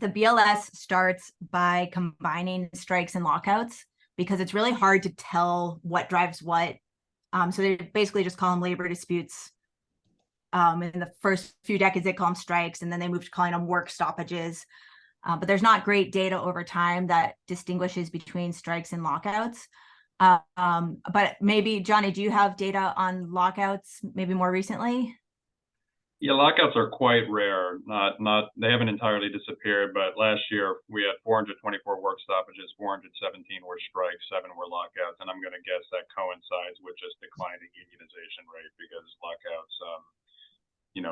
BLS starts by combining strikes and lockouts because it's really hard to tell what drives what. So they basically just call them labor disputes. In the first few decades, they call them strikes, and then they moved to calling them work stoppages. But there's not great data over time that distinguishes between strikes and lockouts. But maybe, Johnny, do you have data on lockouts maybe more recently? Yeah, lockouts are quite rare. They haven't entirely disappeared, but last year we had 424 work stoppages, 417 were strikes, 7 were lockouts, and I'm going to guess that coincides with just declining unionization rate because lockouts,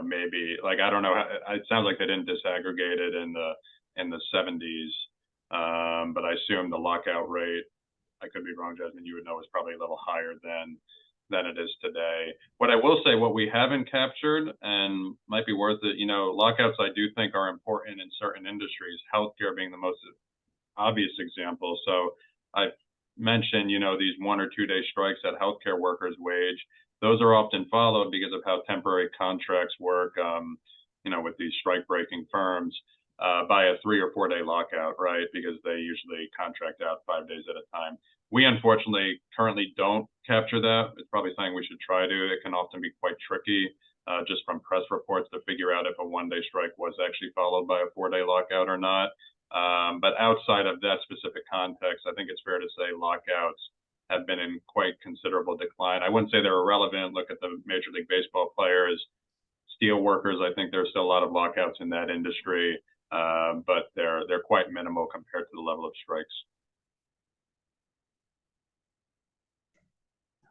maybe like I don't know. It sounds like they didn't disaggregate it in the 70s, but I assume the lockout rate, I could be wrong, Jasmine, you would know, is probably a little higher than it is today. What I will say, what we haven't captured and might be worth it, lockouts I do think are important in certain industries, healthcare being the most obvious example. So I've mentioned, these 1 or 2 day strikes that healthcare workers wage. Those are often followed because of how temporary contracts work, with these strike breaking firms, by a 3 or 4 day lockout, right? Because they usually contract out 5 days at a time. We unfortunately currently don't capture that. It's probably something we should try to. It can often be quite tricky just from press reports to figure out if a 1 day strike was actually followed by a 4 day lockout or not. But outside of that specific context, I think it's fair to say lockouts have been in quite considerable decline. I wouldn't say they're irrelevant. Look at the Major League Baseball players, steel workers. I think there's still a lot of lockouts in that industry, but they're quite minimal compared to the level of strikes.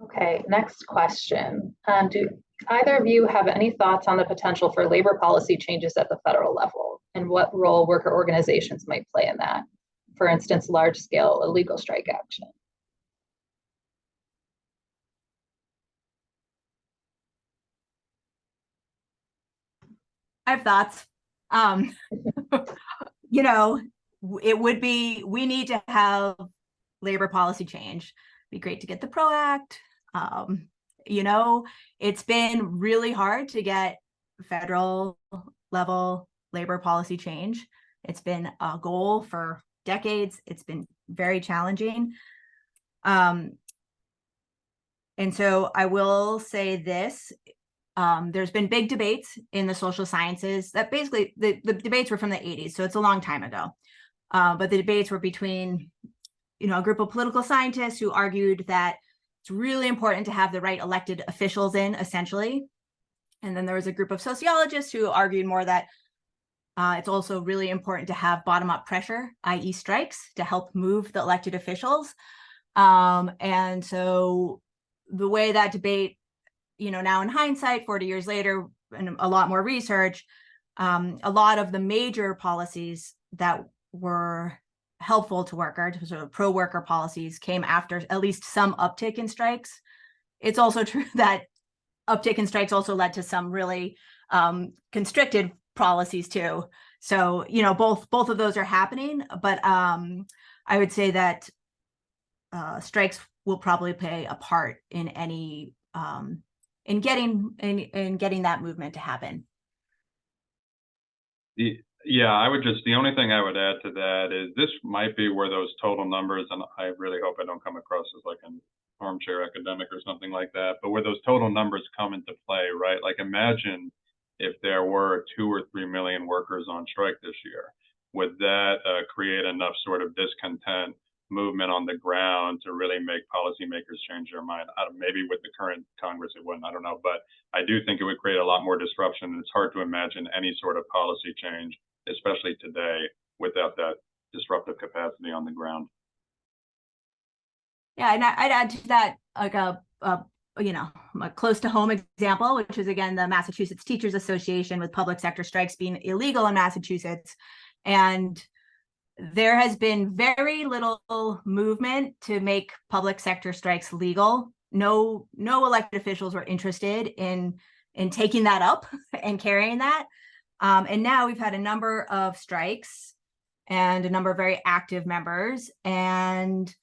Okay, next question. Do either of you have any thoughts on the potential for labor policy changes at the federal level and what role worker organizations might play in that? For instance, large-scale illegal strike action. I have thoughts. It would be, we need to have labor policy change. It'd be great to get the PRO Act. It's been really hard to get federal level labor policy change. It's been a goal for decades. It's been very challenging. And so I will say this. There's been big debates in the social sciences that basically the debates were from the 80s, so it's a long time ago. But the debates were between, a group of political scientists who argued that it's really important to have the right elected officials in, essentially. And then there was a group of sociologists who argued more that it's also really important to have bottom-up pressure, i.e. strikes, to help move the elected officials. And so the way that debate, now in hindsight, 40 years later, and a lot more research, a lot of the major policies that were helpful to workers, sort of pro-worker policies, came after at least some uptick in strikes. It's also true that uptick in strikes also led to some really constricted policies too. So, both of those are happening, but I would say that strikes will probably play a part in any in getting that movement to happen. Yeah, I would just, the only thing I would add to that is this might be where those total numbers, and I really hope I don't come across as like an armchair academic or something like that, but where those total numbers come into play, right? Like imagine if there were 2 or 3 million workers on strike this year. Would that create enough sort of discontent movement on the ground to really make policymakers change their mind? Maybe with the current Congress it wouldn't, I don't know, but I do think it would create a lot more disruption, and it's hard to imagine any sort of policy change, especially today, without that disruptive capacity on the ground. Yeah, and I'd add to that like a close to home example, which is again the Massachusetts Teachers Association, with public sector strikes being illegal in Massachusetts. And there has been very little movement to make public sector strikes legal. No elected officials were interested in taking that up and carrying that. And now we've had a number of strikes and a number of very active members. And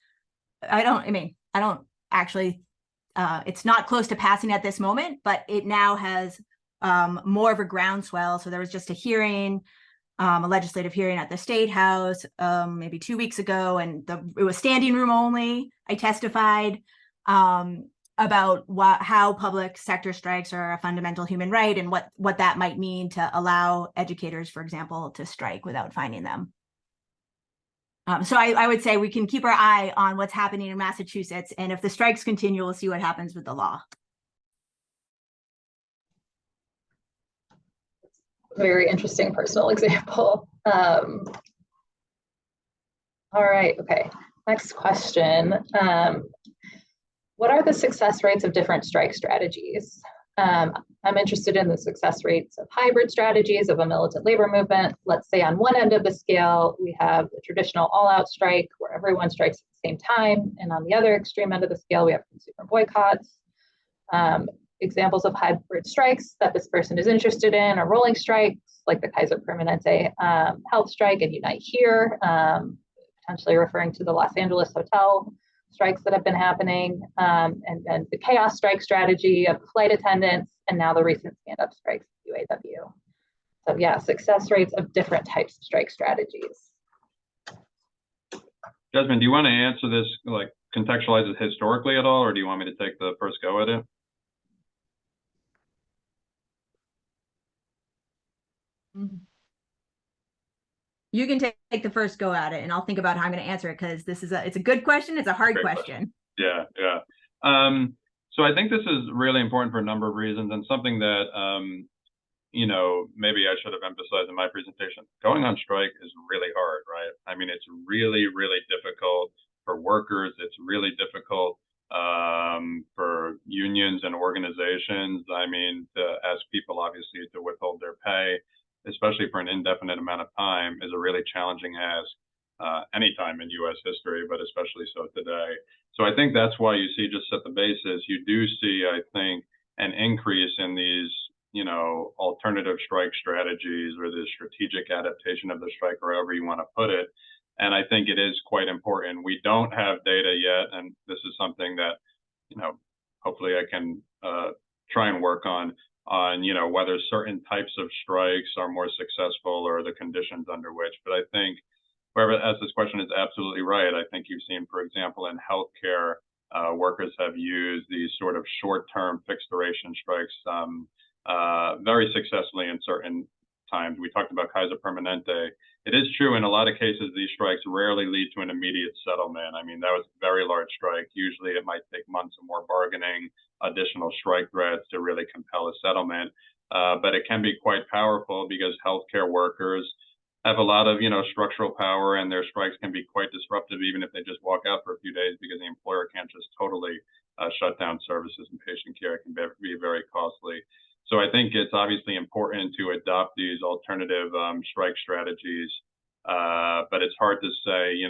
I don't actually, it's not close to passing at this moment, but it now has more of a groundswell. So there was just a hearing, a legislative hearing at the State House maybe 2 weeks ago, and it was standing room only. I testified about how public sector strikes are a fundamental human right, and what that might mean to allow educators, for example, to strike without fining them. So I would say we can keep our eye on what's happening in Massachusetts, and if the strikes continue, we'll see what happens with the law. Very interesting personal example. All right, okay. Next question. What are the success rates of different strike strategies? I'm interested in the success rates of hybrid strategies of a militant labor movement. Let's say on one end of the scale, we have the traditional all-out strike where everyone strikes at the same time. And on the other extreme end of the scale, we have consumer boycotts. Examples of hybrid strikes that this person is interested in are rolling strikes, like the Kaiser Permanente health strike and Unite Here, potentially referring to the Los Angeles hotel strikes that have been happening, and then the chaos strike strategy of flight attendants, and now the recent stand-up strikes at UAW. So yeah, success rates of different types of strike strategies. Jasmine, do you want to answer this, like contextualize it historically at all, or do you want me to take the first go at it? You can take the first go at it, and I'll think about how I'm going to answer it, because it's a good question. It's a hard question. Yeah. So I think this is really important for a number of reasons, and something that maybe I should have emphasized in my presentation. Going on strike is really hard, right? I mean, it's really, really difficult for workers. It's really difficult for unions and organizations. I mean, to ask people obviously to withhold their pay, especially for an indefinite amount of time, is a really challenging ask anytime in U.S. history, but especially so today. So I think that's why you see, just at the basis, you do see, I think, an increase in these, alternative strike strategies, or the strategic adaptation of the strike, or however you want to put it. And I think it is quite important. We don't have data yet, and this is something that, hopefully I can try and work on whether certain types of strikes are more successful, or the conditions under which. But I think whoever asked this question is absolutely right. I think you've seen, for example, in healthcare, workers have used these sort of short-term fixed duration strikes very successfully in certain times. We talked about Kaiser Permanente. It is true in a lot of cases, these strikes rarely lead to an immediate settlement. I mean, that was a very large strike. Usually it might take months of more bargaining, additional strike threats to really compel a settlement. But it can be quite powerful, because healthcare workers have a lot of, structural power, and their strikes can be quite disruptive, even if they just walk out for a few days, because the employer can't just totally shut down services and patient care. It can be very costly. So I think it's obviously important to adopt these alternative strike strategies, but it's hard to say,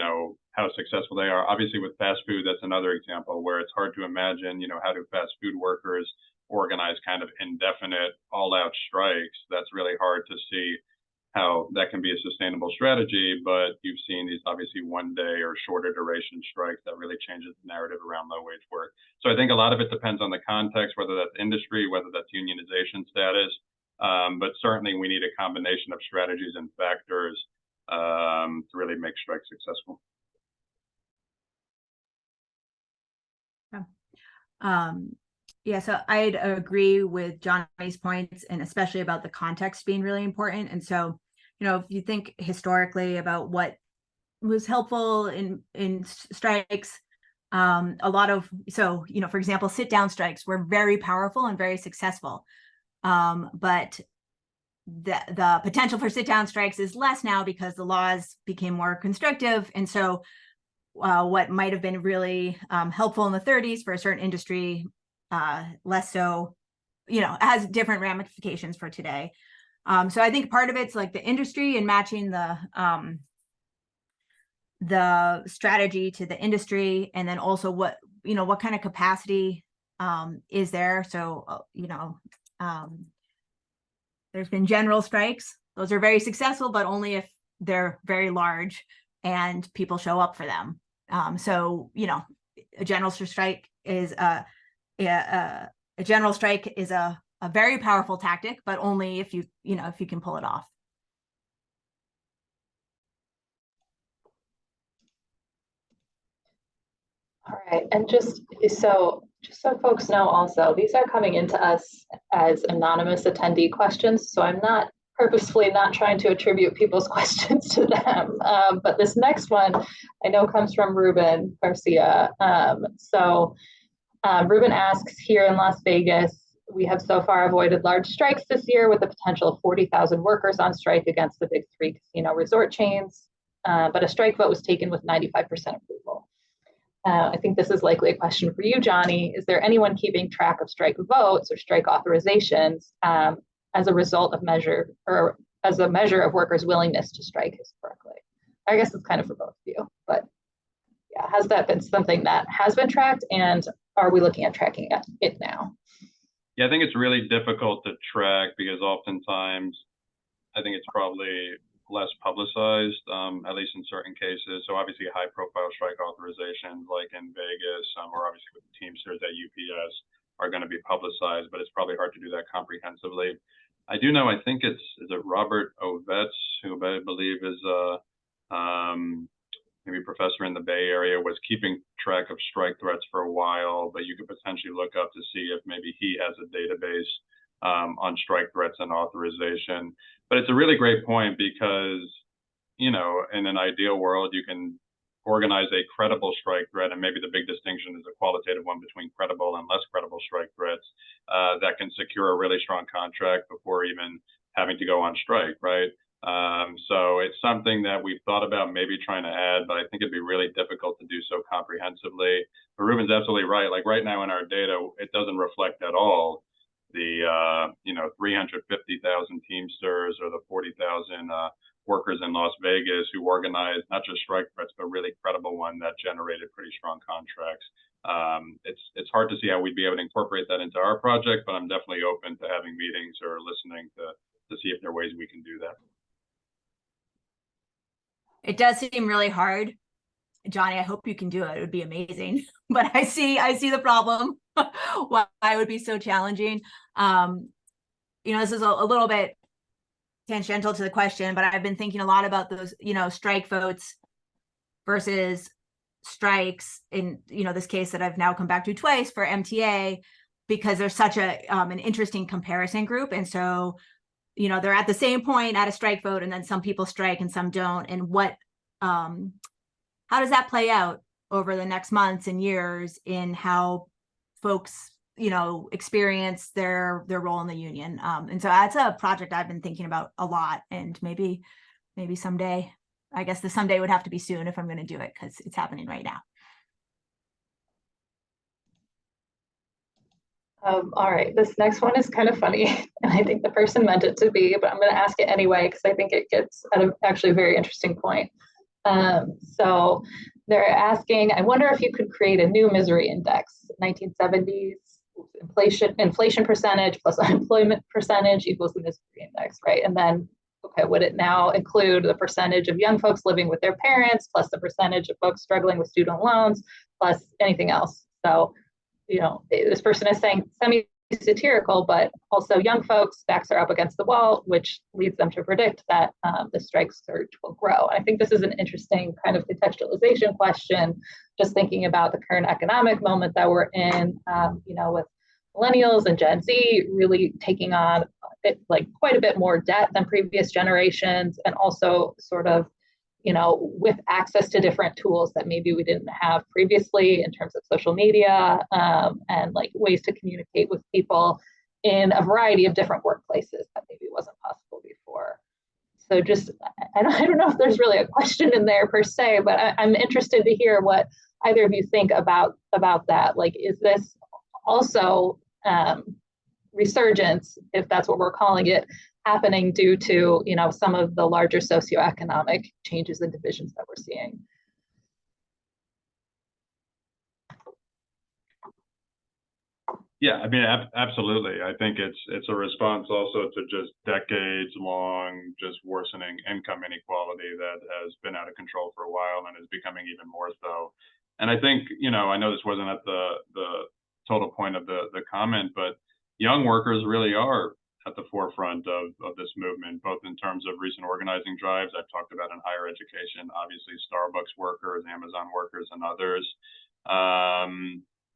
how successful they are. Obviously, with fast food, that's another example where it's hard to imagine, how do fast food workers organize kind of indefinite, all-out strikes. That's really hard to see how that can be a sustainable strategy, but you've seen these obviously one-day or shorter duration strikes that really changes the narrative around low-wage work. So I think a lot of it depends on the context, whether that's industry, whether that's unionization status. But certainly we need a combination of strategies and factors to really make strikes successful. Yeah, so I'd agree with Johnny's points, and especially about the context being really important. And so, if you think historically about what was helpful in strikes, a lot of, for example, sit down strikes were very powerful and very successful. But the potential for sit down strikes is less now because the laws became more constrictive. And so what might have been really helpful in the 30s for a certain industry, less so, has different ramifications for today. So I think part of it's like the industry and matching the strategy to the industry, and then also what kind of capacity is there. So there's been general strikes. Those are very successful, but only if they're very large and people show up for them. So a general strike is a very powerful tactic, but only if you can pull it off. All right, and just so folks know also, these are coming into us as anonymous attendee questions, so I'm not purposefully not trying to attribute people's questions to them. But this next one I know comes from Ruben Garcia. Ruben asks, here in Las Vegas, we have so far avoided large strikes this year with the potential of 40,000 workers on strike against the big 3 casino resort chains, but a strike vote was taken with 95% approval. I think this is likely a question for you, Johnnie. Is there anyone keeping track of strike votes or strike authorizations as a result of measure of workers' willingness to strike historically? I guess it's kind of for both of you, but yeah, has that been something that has been tracked, and are we looking at tracking it now? Yeah, I think it's really difficult to track because oftentimes I think it's probably less publicized, at least in certain cases. So obviously high profile strike authorizations like in Vegas or obviously with the Teamsters at UPS are going to be publicized, but it's probably hard to do that comprehensively. I do know, I think is it Robert Ovets, who I believe is maybe a professor in the Bay Area, was keeping track of strike threats for a while, but you could potentially look up to see if maybe he has a database on strike threats and authorization. But it's a really great point because, in an ideal world, you can organize a credible strike threat, and maybe the big distinction is a qualitative one between credible and less credible strike threats that can secure a really strong contract before even having to go on strike, right? So it's something that we've thought about maybe trying to add, but I think it'd be really difficult to do so comprehensively. But Ruben's absolutely right. Like right now in our data, it doesn't reflect at all the 350,000 Teamsters or the 40,000 workers in Las Vegas who organized not just strike threats, but really credible one that generated pretty strong contracts. It's hard to see how we'd be able to incorporate that into our project, but I'm definitely open to having meetings or listening to see if there are ways we can do that. It does seem really hard. Johnnie, I hope you can do it. It would be amazing. But I see the problem. Why it would be so challenging. This is a little bit tangential to the question, but I've been thinking a lot about those, strike votes versus strikes in, this case that I've now come back to twice for MTA, because there's such an interesting comparison group. And so, they're at the same point at a strike vote, and then some people strike and some don't. And how does that play out over the next months and years in how folks, experience their role in the union? And so that's a project I've been thinking about a lot, and maybe someday, I guess the someday would have to be soon if I'm going to do it, because it's happening right now. All right, this next one is kind of funny, and I think the person meant it to be, but I'm going to ask it anyway because I think it gets at actually a very interesting point. So they're asking, I wonder if you could create a new misery index, 1970s inflation percentage plus unemployment percentage equals the misery index, right? And then, okay, would it now include the percentage of young folks living with their parents plus the percentage of folks struggling with student loans plus anything else? So, this person is saying, send me satirical, but also young folks, backs are up against the wall, which leads them to predict that the strike surge will grow. I think this is an interesting kind of contextualization question, just thinking about the current economic moment that we're in, with millennials and Gen Z really taking on quite a bit more debt than previous generations, and also sort of with access to different tools that maybe we didn't have previously in terms of social media, and ways to communicate with people in a variety of different workplaces that maybe wasn't possible before. So just, I don't know if there's really a question in there per se, but I'm interested to hear what either of you think about that. Is this also resurgence, if that's what we're calling it, happening due to some of the larger socioeconomic changes and divisions that we're seeing? Yeah, I mean, absolutely. I think it's a response also to just decades long, just worsening income inequality that has been out of control for a while and is becoming even more so. And I think, I know this wasn't at the total point of the comment, but young workers really are at the forefront of this movement, both in terms of recent organizing drives I've talked about in higher education, obviously Starbucks workers, Amazon workers, and others.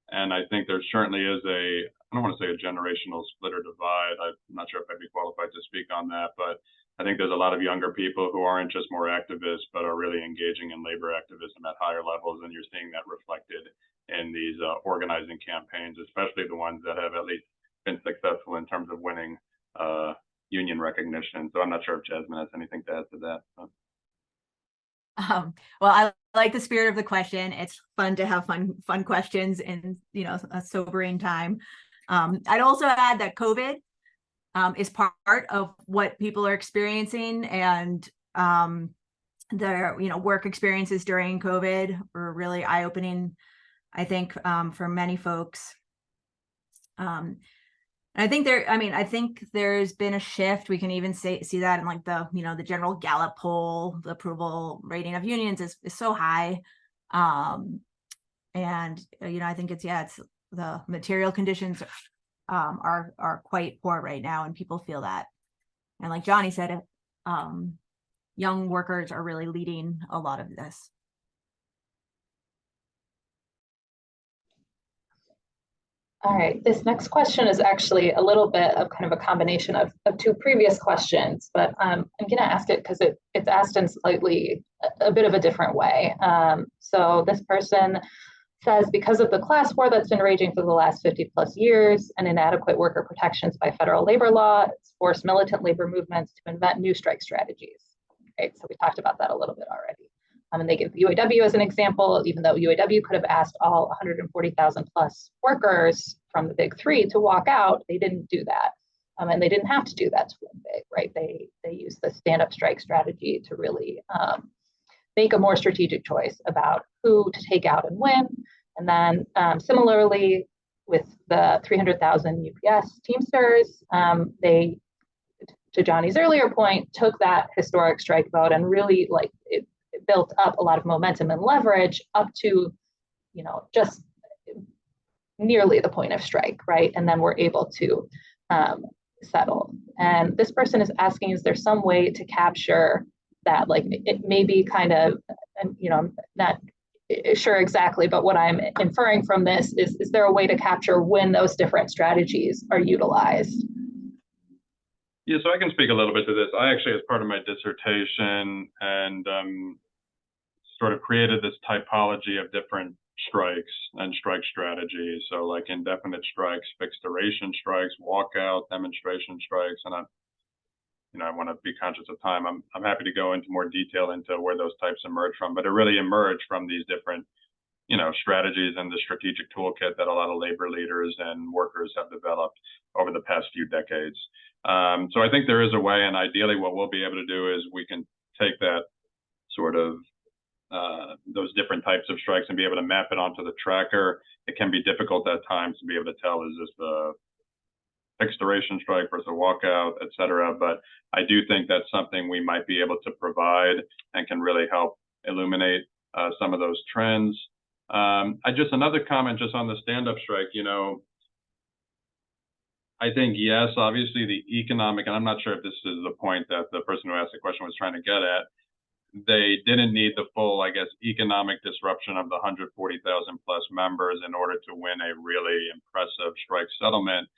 And I think there certainly is I don't want to say a generational split or divide. I'm not sure if I'd be qualified to speak on that, but I think there's a lot of younger people who aren't just more activists, but are really engaging in labor activism at higher levels. And you're seeing that reflected in these organizing campaigns, especially the ones that have at least been successful in terms of winning union recognition. So I'm not sure if Jasmine has anything to add to that. Well, I like the spirit of the question. It's fun to have fun questions in a sobering time. I'd also add that COVID is part of what people are experiencing, and their work experiences during COVID were really eye-opening, I think, for many folks. I think there's been a shift. We can even see that in the general Gallup poll. The approval rating of unions is so high. And I think it's the material conditions are quite poor right now, and people feel that. And like Johnnie said, young workers are really leading a lot of this. All right, this next question is actually a little bit of kind of a combination of two previous questions, but I'm going to ask it because it's asked in slightly a bit of a different way. So this person says, because of the class war that's been raging for the last 50 plus years and inadequate worker protections by federal labor law, it's forced militant labor movements to invent new strike strategies. Right, so we talked about that a little bit already. And they give UAW as an example, even though UAW could have asked all 140,000 plus workers from the big three to walk out, they didn't do that. And they didn't have to do that to win big, right? They used the stand-up strike strategy to really make a more strategic choice about who to take out and win. And then similarly, with the 300,000 UPS Teamsters, they, to Johnny's earlier point, took that historic strike vote and really it built up a lot of momentum and leverage up to, just nearly the point of strike, right? And then we're able to settle. And this person is asking, is there some way to capture that? It may be kind of, I'm not sure exactly, but what I'm inferring from this is there a way to capture when those different strategies are utilized? Yeah, so I can speak a little bit to this. I actually, as part of my dissertation, and sort of created this typology of different strikes and strike strategies. So like indefinite strikes, fixed duration strikes, walkout, demonstration strikes. And I want to be conscious of time. I'm happy to go into more detail into where those types emerge from, but it really emerged from these different, strategies and the strategic toolkit that a lot of labor leaders and workers have developed over the past few decades. So I think there is a way, and ideally what we'll be able to do is we can take that sort of those different types of strikes and be able to map it onto the tracker. It can be difficult at times to be able to tell, is this the fixed duration strike versus a walkout, et cetera. But I do think that's something we might be able to provide and can really help illuminate some of those trends. Another comment just on the stand-up strike, I think, yes, obviously the economic, and I'm not sure if this is the point that the person who asked the question was trying to get at. They didn't need the full, I guess, economic disruption of the 140,000 plus members in order to win a really impressive strike settlement.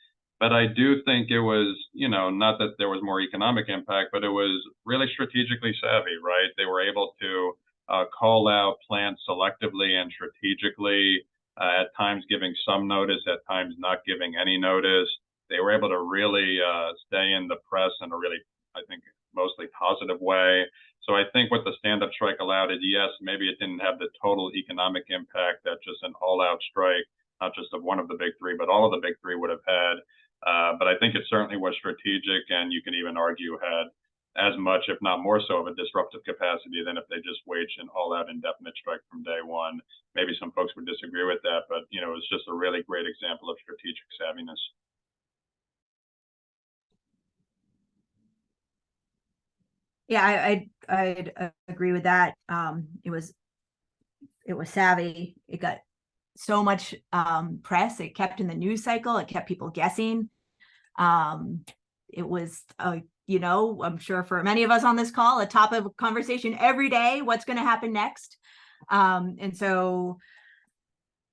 But I do think it was, not that there was more economic impact, but it was really strategically savvy, right? They were able to call out plants selectively and strategically, at times giving some notice, at times not giving any notice. They were able to really stay in the press in a really, I think, mostly positive way. So I think what the stand-up strike allowed is, yes, maybe it didn't have the total economic impact that just an all-out strike, not just of one of the big three, but all of the big three would have had. But I think it certainly was strategic, and you can even argue had as much, if not more so, of a disruptive capacity than if they just waged an all-out indefinite strike from day one. Maybe some folks would disagree with that, but it was just a really great example of strategic savviness. Yeah, I'd agree with that. It was savvy. It got so much press. It kept in the news cycle. It kept people guessing. It was, I'm sure for many of us on this call, a topic of conversation every day. What's going to happen next? And so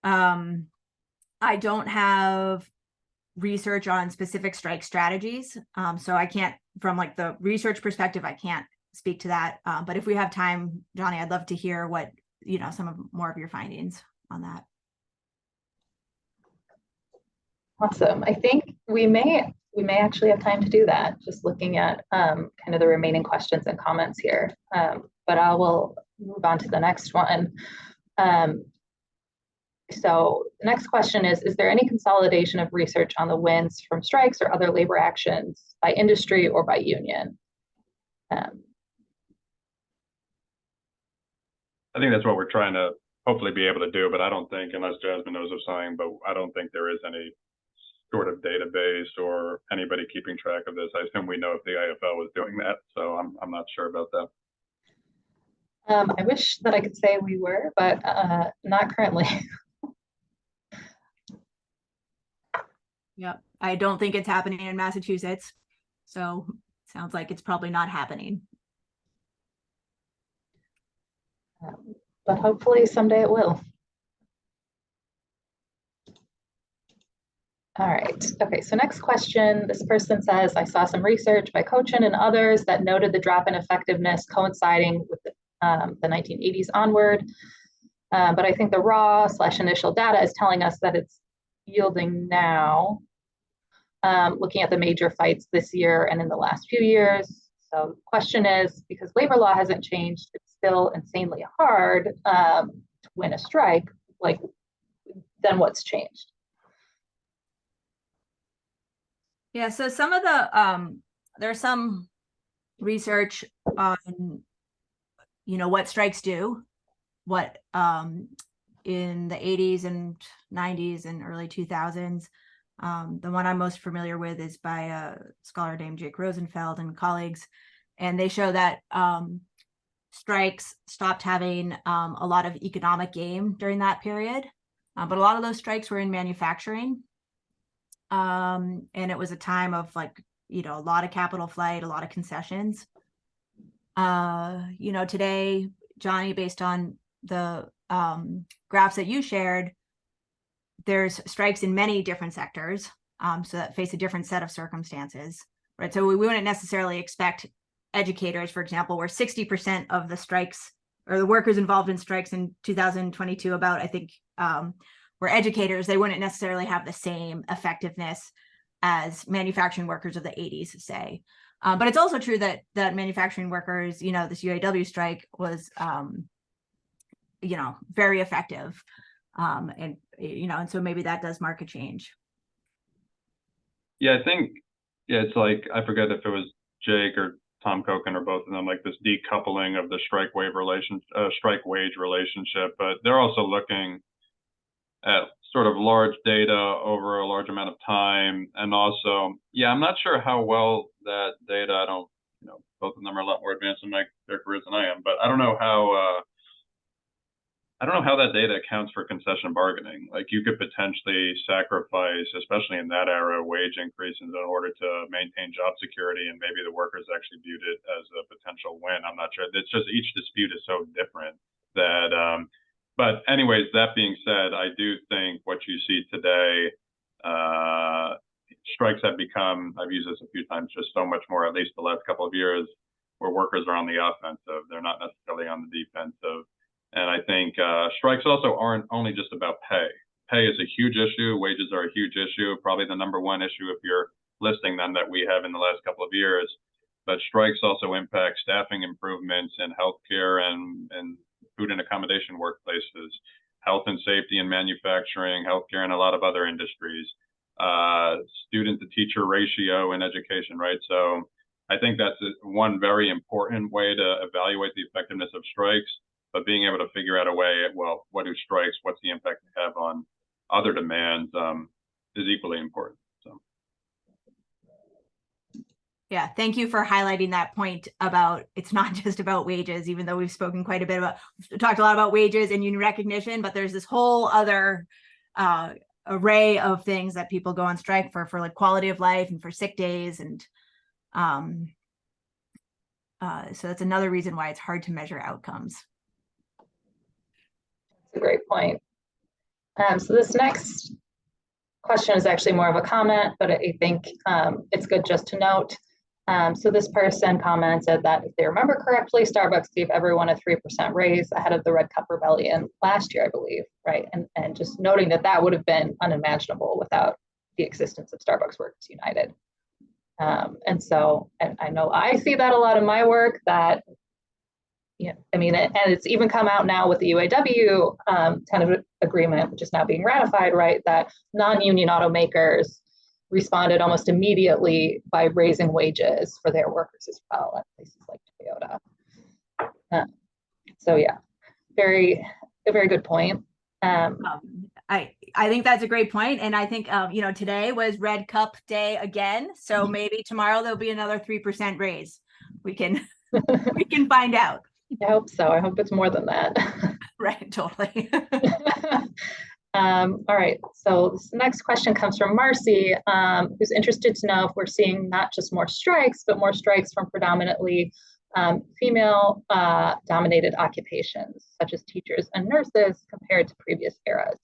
I don't have research on specific strike strategies. So I can't, from like the research perspective, I can't speak to that. But if we have time, Johnnie, I'd love to hear what, more of your findings on that. Awesome. I think we may actually have time to do that, just looking at kind of the remaining questions and comments here. But I will move on to the next one. So the next question is there any consolidation of research on the wins from strikes or other labor actions by industry or by union? I think that's what we're trying to hopefully be able to do, but I don't think, unless Jasmine knows of something, but I don't think there is any sort of database or anybody keeping track of this. I assume we know if the IFL was doing that, so I'm not sure about that. I wish that I could say we were, but not currently. Yep. I don't think it's happening in Massachusetts. So sounds like it's probably not happening. But hopefully someday it will. All right. Okay. So next question, this person says, I saw some research by Cochin and others that noted the drop in effectiveness coinciding with the 1980s onward. But I think the raw / initial data is telling us that it's yielding now, looking at the major fights this year and in the last few years. So the question is, because labor law hasn't changed, it's still insanely hard to win a strike, like, then what's changed? Yeah, so some of the, there's some research on, what strikes do, what in the 80s and 90s and early 2000s. The one I'm most familiar with is by a scholar named Jake Rosenfeld and colleagues, and they show that strikes stopped having a lot of economic gain during that period, but a lot of those strikes were in manufacturing, and it was a time of a lot of capital flight, a lot of concessions. Today, Johnnie, based on the graphs that you shared, there's strikes in many different sectors, so that face a different set of circumstances, right? So we wouldn't necessarily expect educators, for example, where 60% of the strikes or the workers involved in strikes in 2022, about, I think, were educators. They wouldn't necessarily have the same effectiveness as manufacturing workers of the 80s, say. But it's also true that manufacturing workers, this UAW strike was, very effective. And so maybe that does mark a change. Yeah, I think, it's like, I forget if it was Jake or Tom Kochen or both of them, like this decoupling of the strike wage relationship, but they're also looking at sort of large data over a large amount of time. And also, I'm not sure how well that data, I don't, both of them are a lot more advanced in their careers than I am, but I don't know how I don't know how that data accounts for concession bargaining. Like you could potentially sacrifice, especially in that era, wage increases in order to maintain job security, and maybe the workers actually viewed it as a potential win. I'm not sure. It's just each dispute is so different that. But anyways, that being said, I do think what you see today, strikes have become, I've used this a few times, just so much more, at least the last couple of years, where workers are on the offensive. They're not necessarily on the defensive. And I think strikes also aren't only just about pay. Pay is a huge issue. Wages are a huge issue, probably the number one issue if you're listing them that we have in the last couple of years. But strikes also impact staffing improvements in healthcare and food and accommodation workplaces, health and safety in manufacturing, healthcare, and a lot of other industries, student to teacher ratio in education, right? So I think that's one very important way to evaluate the effectiveness of strikes, but being able to figure out a way, well, what do strikes, what's the impact they have on other demands is equally important. So. Yeah, thank you for highlighting that point about it's not just about wages, even though we've spoken quite a bit about, talked a lot about wages and union recognition, but there's this whole other array of things that people go on strike for like quality of life and for sick days. And so that's another reason why it's hard to measure outcomes. That's a great point. So this next question is actually more of a comment, but I think it's good just to note. So this person commented that if they remember correctly, Starbucks gave everyone a 3% raise ahead of the Red Cup Rebellion last year, I believe, right? And just noting that that would have been unimaginable without the existence of Starbucks Workers United. And so, and I know I see that a lot in my work that, you know, I mean, and it's even come out now with the UAW tentative agreement, which is now being ratified, right? That non-union automakers responded almost immediately by raising wages for their workers as well at places like Toyota. So yeah, a very good point. I think that's a great point. And I think, you know, today was Red Cup Day again. So maybe tomorrow there'll be another 3% raise. We can, we can find out. I hope so. I hope it's more than that. Right, totally. All right, so this next question comes from Marcy, who's interested to know if we're seeing not just more strikes, but more strikes from predominantly female dominated occupations, such as teachers and nurses, compared to previous eras.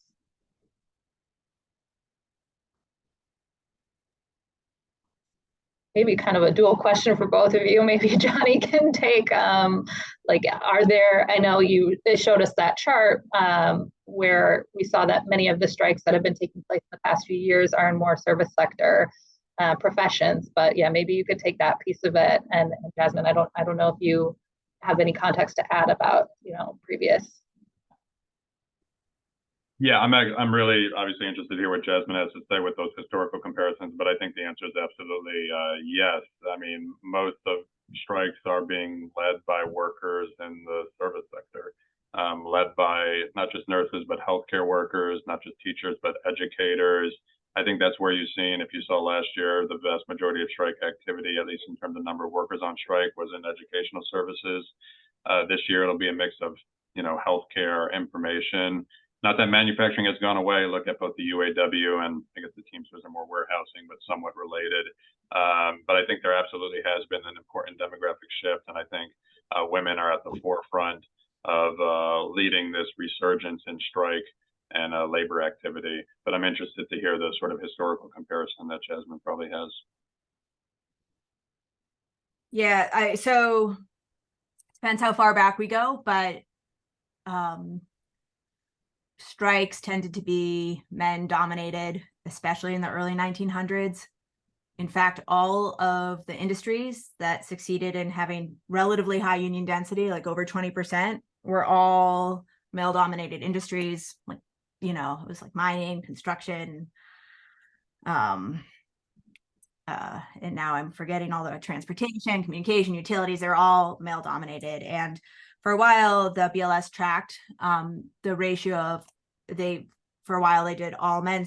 Maybe kind of a dual question for both of you. Maybe Johnnie can take, like, are there, I know they showed us that chart where we saw that many of the strikes that have been taking place in the past few years are in more service sector professions, but yeah, maybe you could take that piece of it. And Jasmine, I don't know if you have any context to add about, you know, previous. Yeah, I'm really obviously interested to hear what Jasmine has to say with those historical comparisons, but I think the answer is absolutely yes. I mean, most of strikes are being led by workers in the service sector, led by not just nurses, but healthcare workers, not just teachers, but educators. I think that's where you've seen, if you saw last year, the vast majority of strike activity, at least in terms of number of workers on strike, was in educational services. This year, it'll be a mix of, you know, healthcare, information. Not that manufacturing has gone away. Look at both the UAW and I guess the Teamsters are more warehousing, but somewhat related. But I think there absolutely has been an important demographic shift. And I think women are at the forefront of leading this resurgence in strike and labor activity. But I'm interested to hear the sort of historical comparison that Jasmine probably has. Yeah, so depends how far back we go, but strikes tended to be men dominated, especially in the early 1900s. In fact, all of the industries that succeeded in having relatively high union density, like over 20%, were all male dominated industries. Like, you know, it was like mining, construction, and now I'm forgetting all the transportation, communication, utilities, they're all male dominated. And for a while, the BLS tracked the ratio of for a while they did all men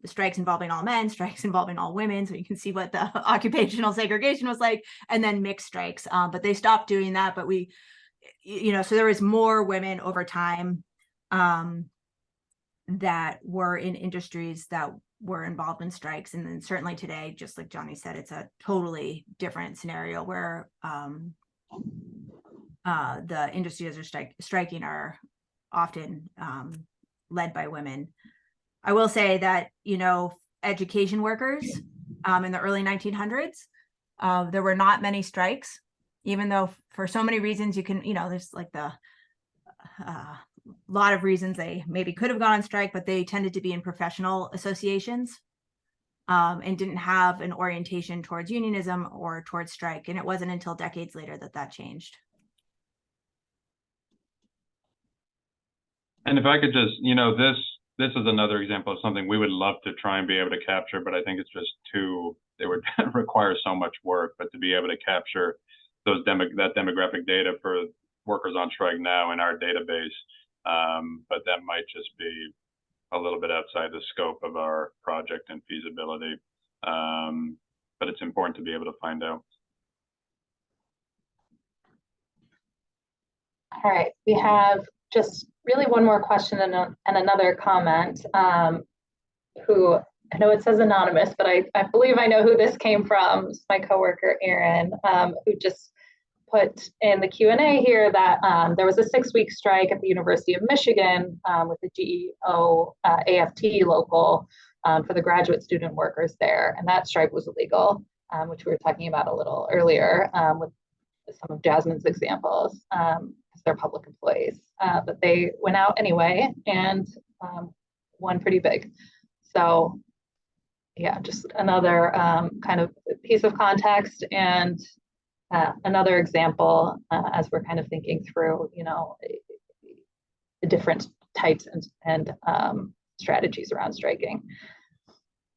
strikes involving all men, strikes involving all women. So you can see what the occupational segregation was like, and then mixed strikes. But they stopped doing that. But you know, so there was more women over time that were in industries that were involved in strikes. And then certainly today, just like Johnnie said, it's a totally different scenario where the industries are striking are often led by women. I will say that, you know, education workers in the early 1900s, there were not many strikes, even though for so many reasons you can, you know, there's like the lot of reasons they maybe could have gone on strike, but they tended to be in professional associations and didn't have an orientation towards unionism or towards strike. And it wasn't until decades later that that changed. And if I could just, you know, this is another example of something we would love to try and be able to capture, but I think it's just it would require so much work, but to be able to capture those that demographic data for workers on strike now in our database, but that might just be a little bit outside the scope of our project and feasibility. But it's important to be able to find out. All right, we have just really one more question and another comment. Who, I know it says anonymous, but I believe I know who this came from. It's my coworker, Erin, who just put in the Q&A here that there was a 6-week strike at the University of Michigan with the GEO AFT local for the graduate student workers there. And that strike was illegal, which we were talking about a little earlier with some of Jasmine's examples, because they're public employees. But they went out anyway and won pretty big. So yeah, just another kind of piece of context and another example as we're kind of thinking through, you know, the different types and strategies around striking.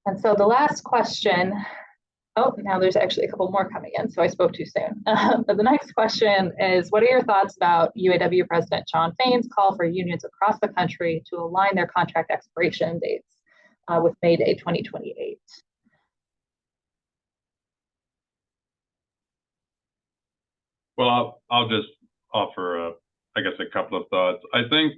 And so the last question, oh, now there's actually a couple more coming in, so I spoke too soon. But the next question is, what are your thoughts about UAW President Shawn Fain's call for unions across the country to align their contract expiration dates with May Day 2028? Well, I'll just offer, I guess, a couple of thoughts. I think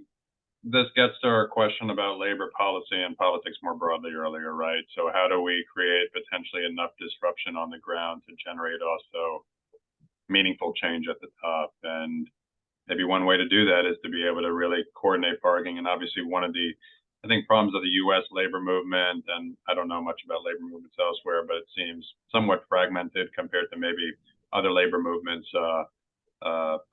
this gets to our question about labor policy and politics more broadly earlier, right? So how do we create potentially enough disruption on the ground to generate also meaningful change at the top? And maybe one way to do that is to be able to really coordinate bargaining. And obviously one of the, I think, problems of the U.S. labor movement, and I don't know much about labor movements elsewhere, but it seems somewhat fragmented compared to maybe other labor movements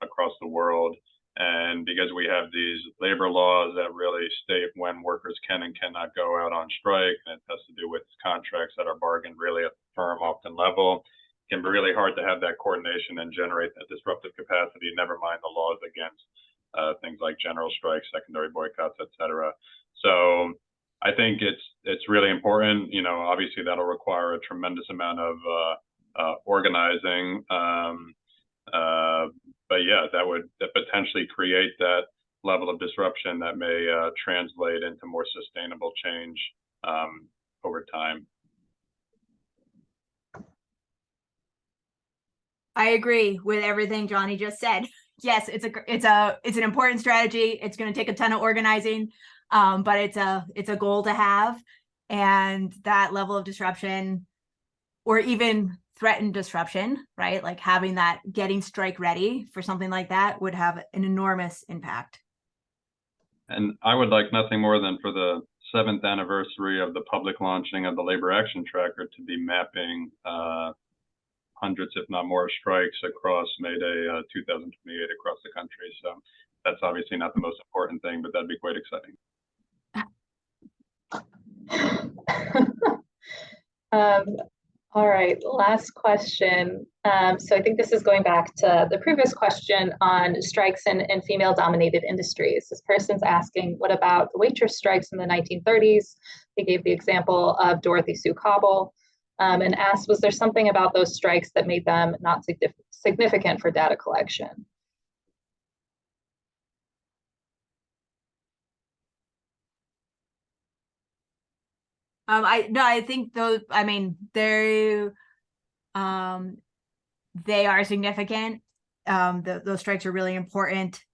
across the world. And because we have these labor laws that really state when workers can and cannot go out on strike, and it has to do with contracts that are bargained really at the firm, often level, it can be really hard to have that coordination and generate that disruptive capacity, never mind the laws against things like general strikes, secondary boycotts, et cetera. So I think it's really important. You know, obviously that'll require a tremendous amount of organizing. But yeah, that would potentially create that level of disruption that may translate into more sustainable change over time. I agree with everything Johnnie just said. Yes, it's an important strategy. It's going to take a ton of organizing, but it's a goal to have, and that level of disruption, or even threatened disruption, right? Like having that, getting strike ready for something like that would have an enormous impact. And I would like nothing more than for the 7th anniversary of the public launching of the Labor Action Tracker to be mapping hundreds, if not more, strikes across May Day 2028 across the country. So that's obviously not the most important thing, but that'd be quite exciting. All right, last question. So I think this is going back to the previous question on strikes in female-dominated industries. This person's asking, what about the waitress strikes in the 1930s? They gave the example of Dorothy Sue Cobble, and asked, was there something about those strikes that made them not significant for data collection? I think those, I mean, they are significant. Those strikes are really important.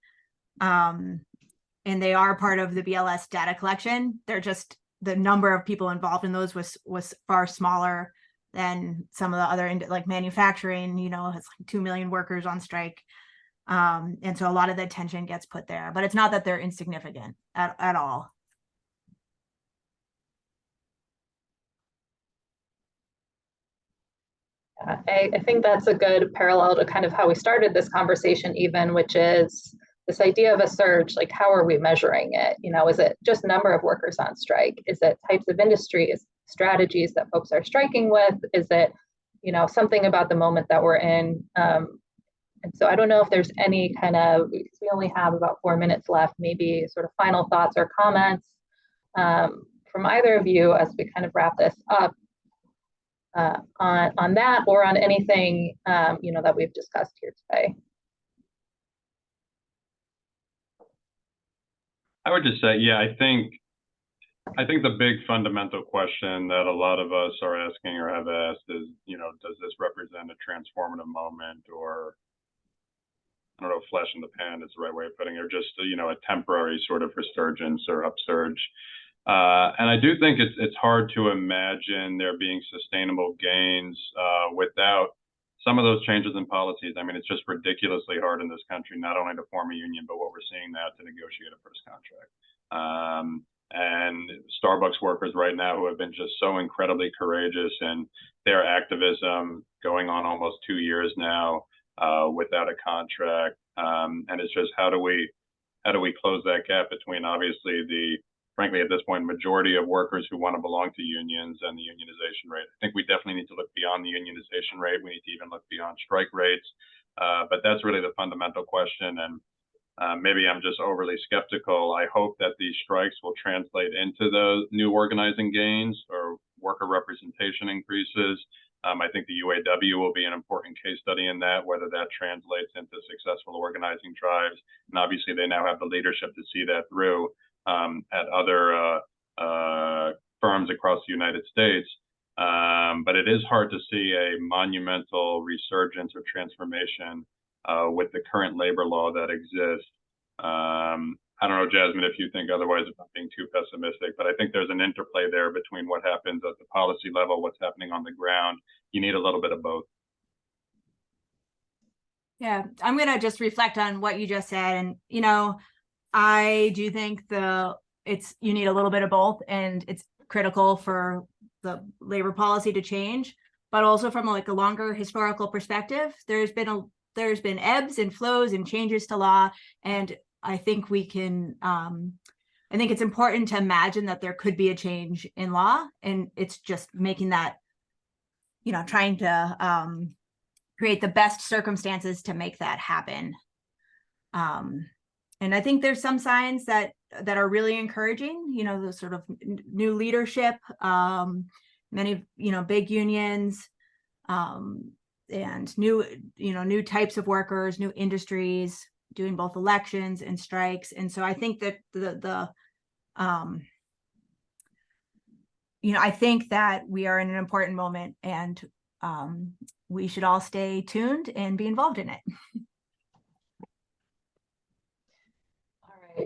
and they are part of the BLS data collection. They're just, the number of people involved in those was far smaller than some of the other, like manufacturing, you know, it's like 2 million workers on strike. And so a lot of the attention gets put there, but it's not that they're insignificant at all. I think that's a good parallel to kind of how we started this conversation even, which is this idea of a surge, like how are we measuring it? You know, is it just number of workers on strike? Is it types of industries, strategies that folks are striking with? Is it, you know, something about the moment that we're in? And so I don't know if there's any kind of, because we only have about 4 minutes left, maybe sort of final thoughts or comments from either of you as we kind of wrap this up. On that or on anything you know, that we've discussed here today. I would just say, yeah, I think the big fundamental question that a lot of us are asking or have asked is, you know, does this represent a transformative moment, or I don't know if flash in the pan is the right way of putting it, or just, you know, a temporary sort of resurgence or upsurge. And I do think it's hard to imagine there being sustainable gains without some of those changes in policies. I mean, it's just ridiculously hard in this country, not only to form a union, but what we're seeing now to negotiate a first contract. And Starbucks workers right now who have been just so incredibly courageous in their activism, going on almost 2 years now without a contract. And it's just how do we close that gap between obviously the, frankly, at this point, majority of workers who want to belong to unions and the unionization rate. I think we definitely need to look beyond the unionization rate. We need to even look beyond strike rates. But that's really the fundamental question. And maybe I'm just overly skeptical. I hope that these strikes will translate into those new organizing gains or worker representation increases. I think the UAW will be an important case study in that, whether that translates into successful organizing drives. And obviously, they now have the leadership to see that through. At other firms across the United States. But it is hard to see a monumental resurgence or transformation with the current labor law that exists. I don't know, Jasmine, if you think otherwise, if I'm being too pessimistic, but I think there's an interplay there between what happens at the policy level, what's happening on the ground. You need a little bit of both. Yeah, I'm going to just reflect on what you just said. And, you know, I do think you need a little bit of both, and it's critical for the labor policy to change, but also from like a longer historical perspective, there's been ebbs and flows and changes to law. And I think we can, I think it's important to imagine that there could be a change in law, and it's just making that, you know, trying to create the best circumstances to make that happen. And I think there's some signs that are really encouraging, you know, the sort of new leadership, many, you know, big unions, and new types of workers, new industries doing both elections and strikes. And so I think that I think that we are in an important moment, and we should all stay tuned and be involved in it.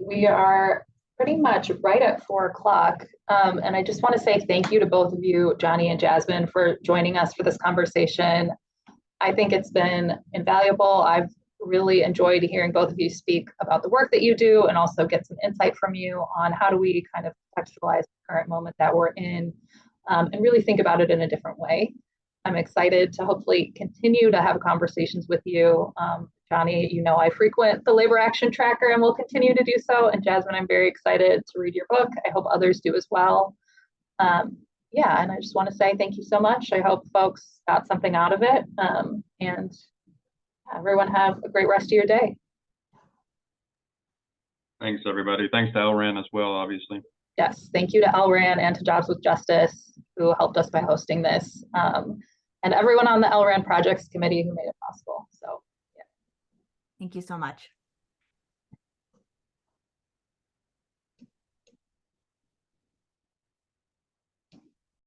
We are pretty much right at 4 o'clock. And I just want to say thank you to both of you, Johnnie and Jasmine, for joining us for this conversation. I think it's been invaluable. I've really enjoyed hearing both of you speak about the work that you do, and also get some insight from you on how do we kind of contextualize the current moment that we're in, and really think about it in a different way. I'm excited to hopefully continue to have conversations with you. Johnnie, you know I frequent the Labor Action Tracker and will continue to do so. And Jasmine, I'm very excited to read your book. I hope others do as well. Yeah, and I just want to say thank you so much. I hope folks got something out of it. And everyone have a great rest of your day. Thanks, everybody. Thanks to LRAN as well, obviously. Yes, thank you to LRAN and to Jobs with Justice, who helped us by hosting this, and everyone on the LRAN Projects Committee who made it possible. So, yeah. Thank you so much.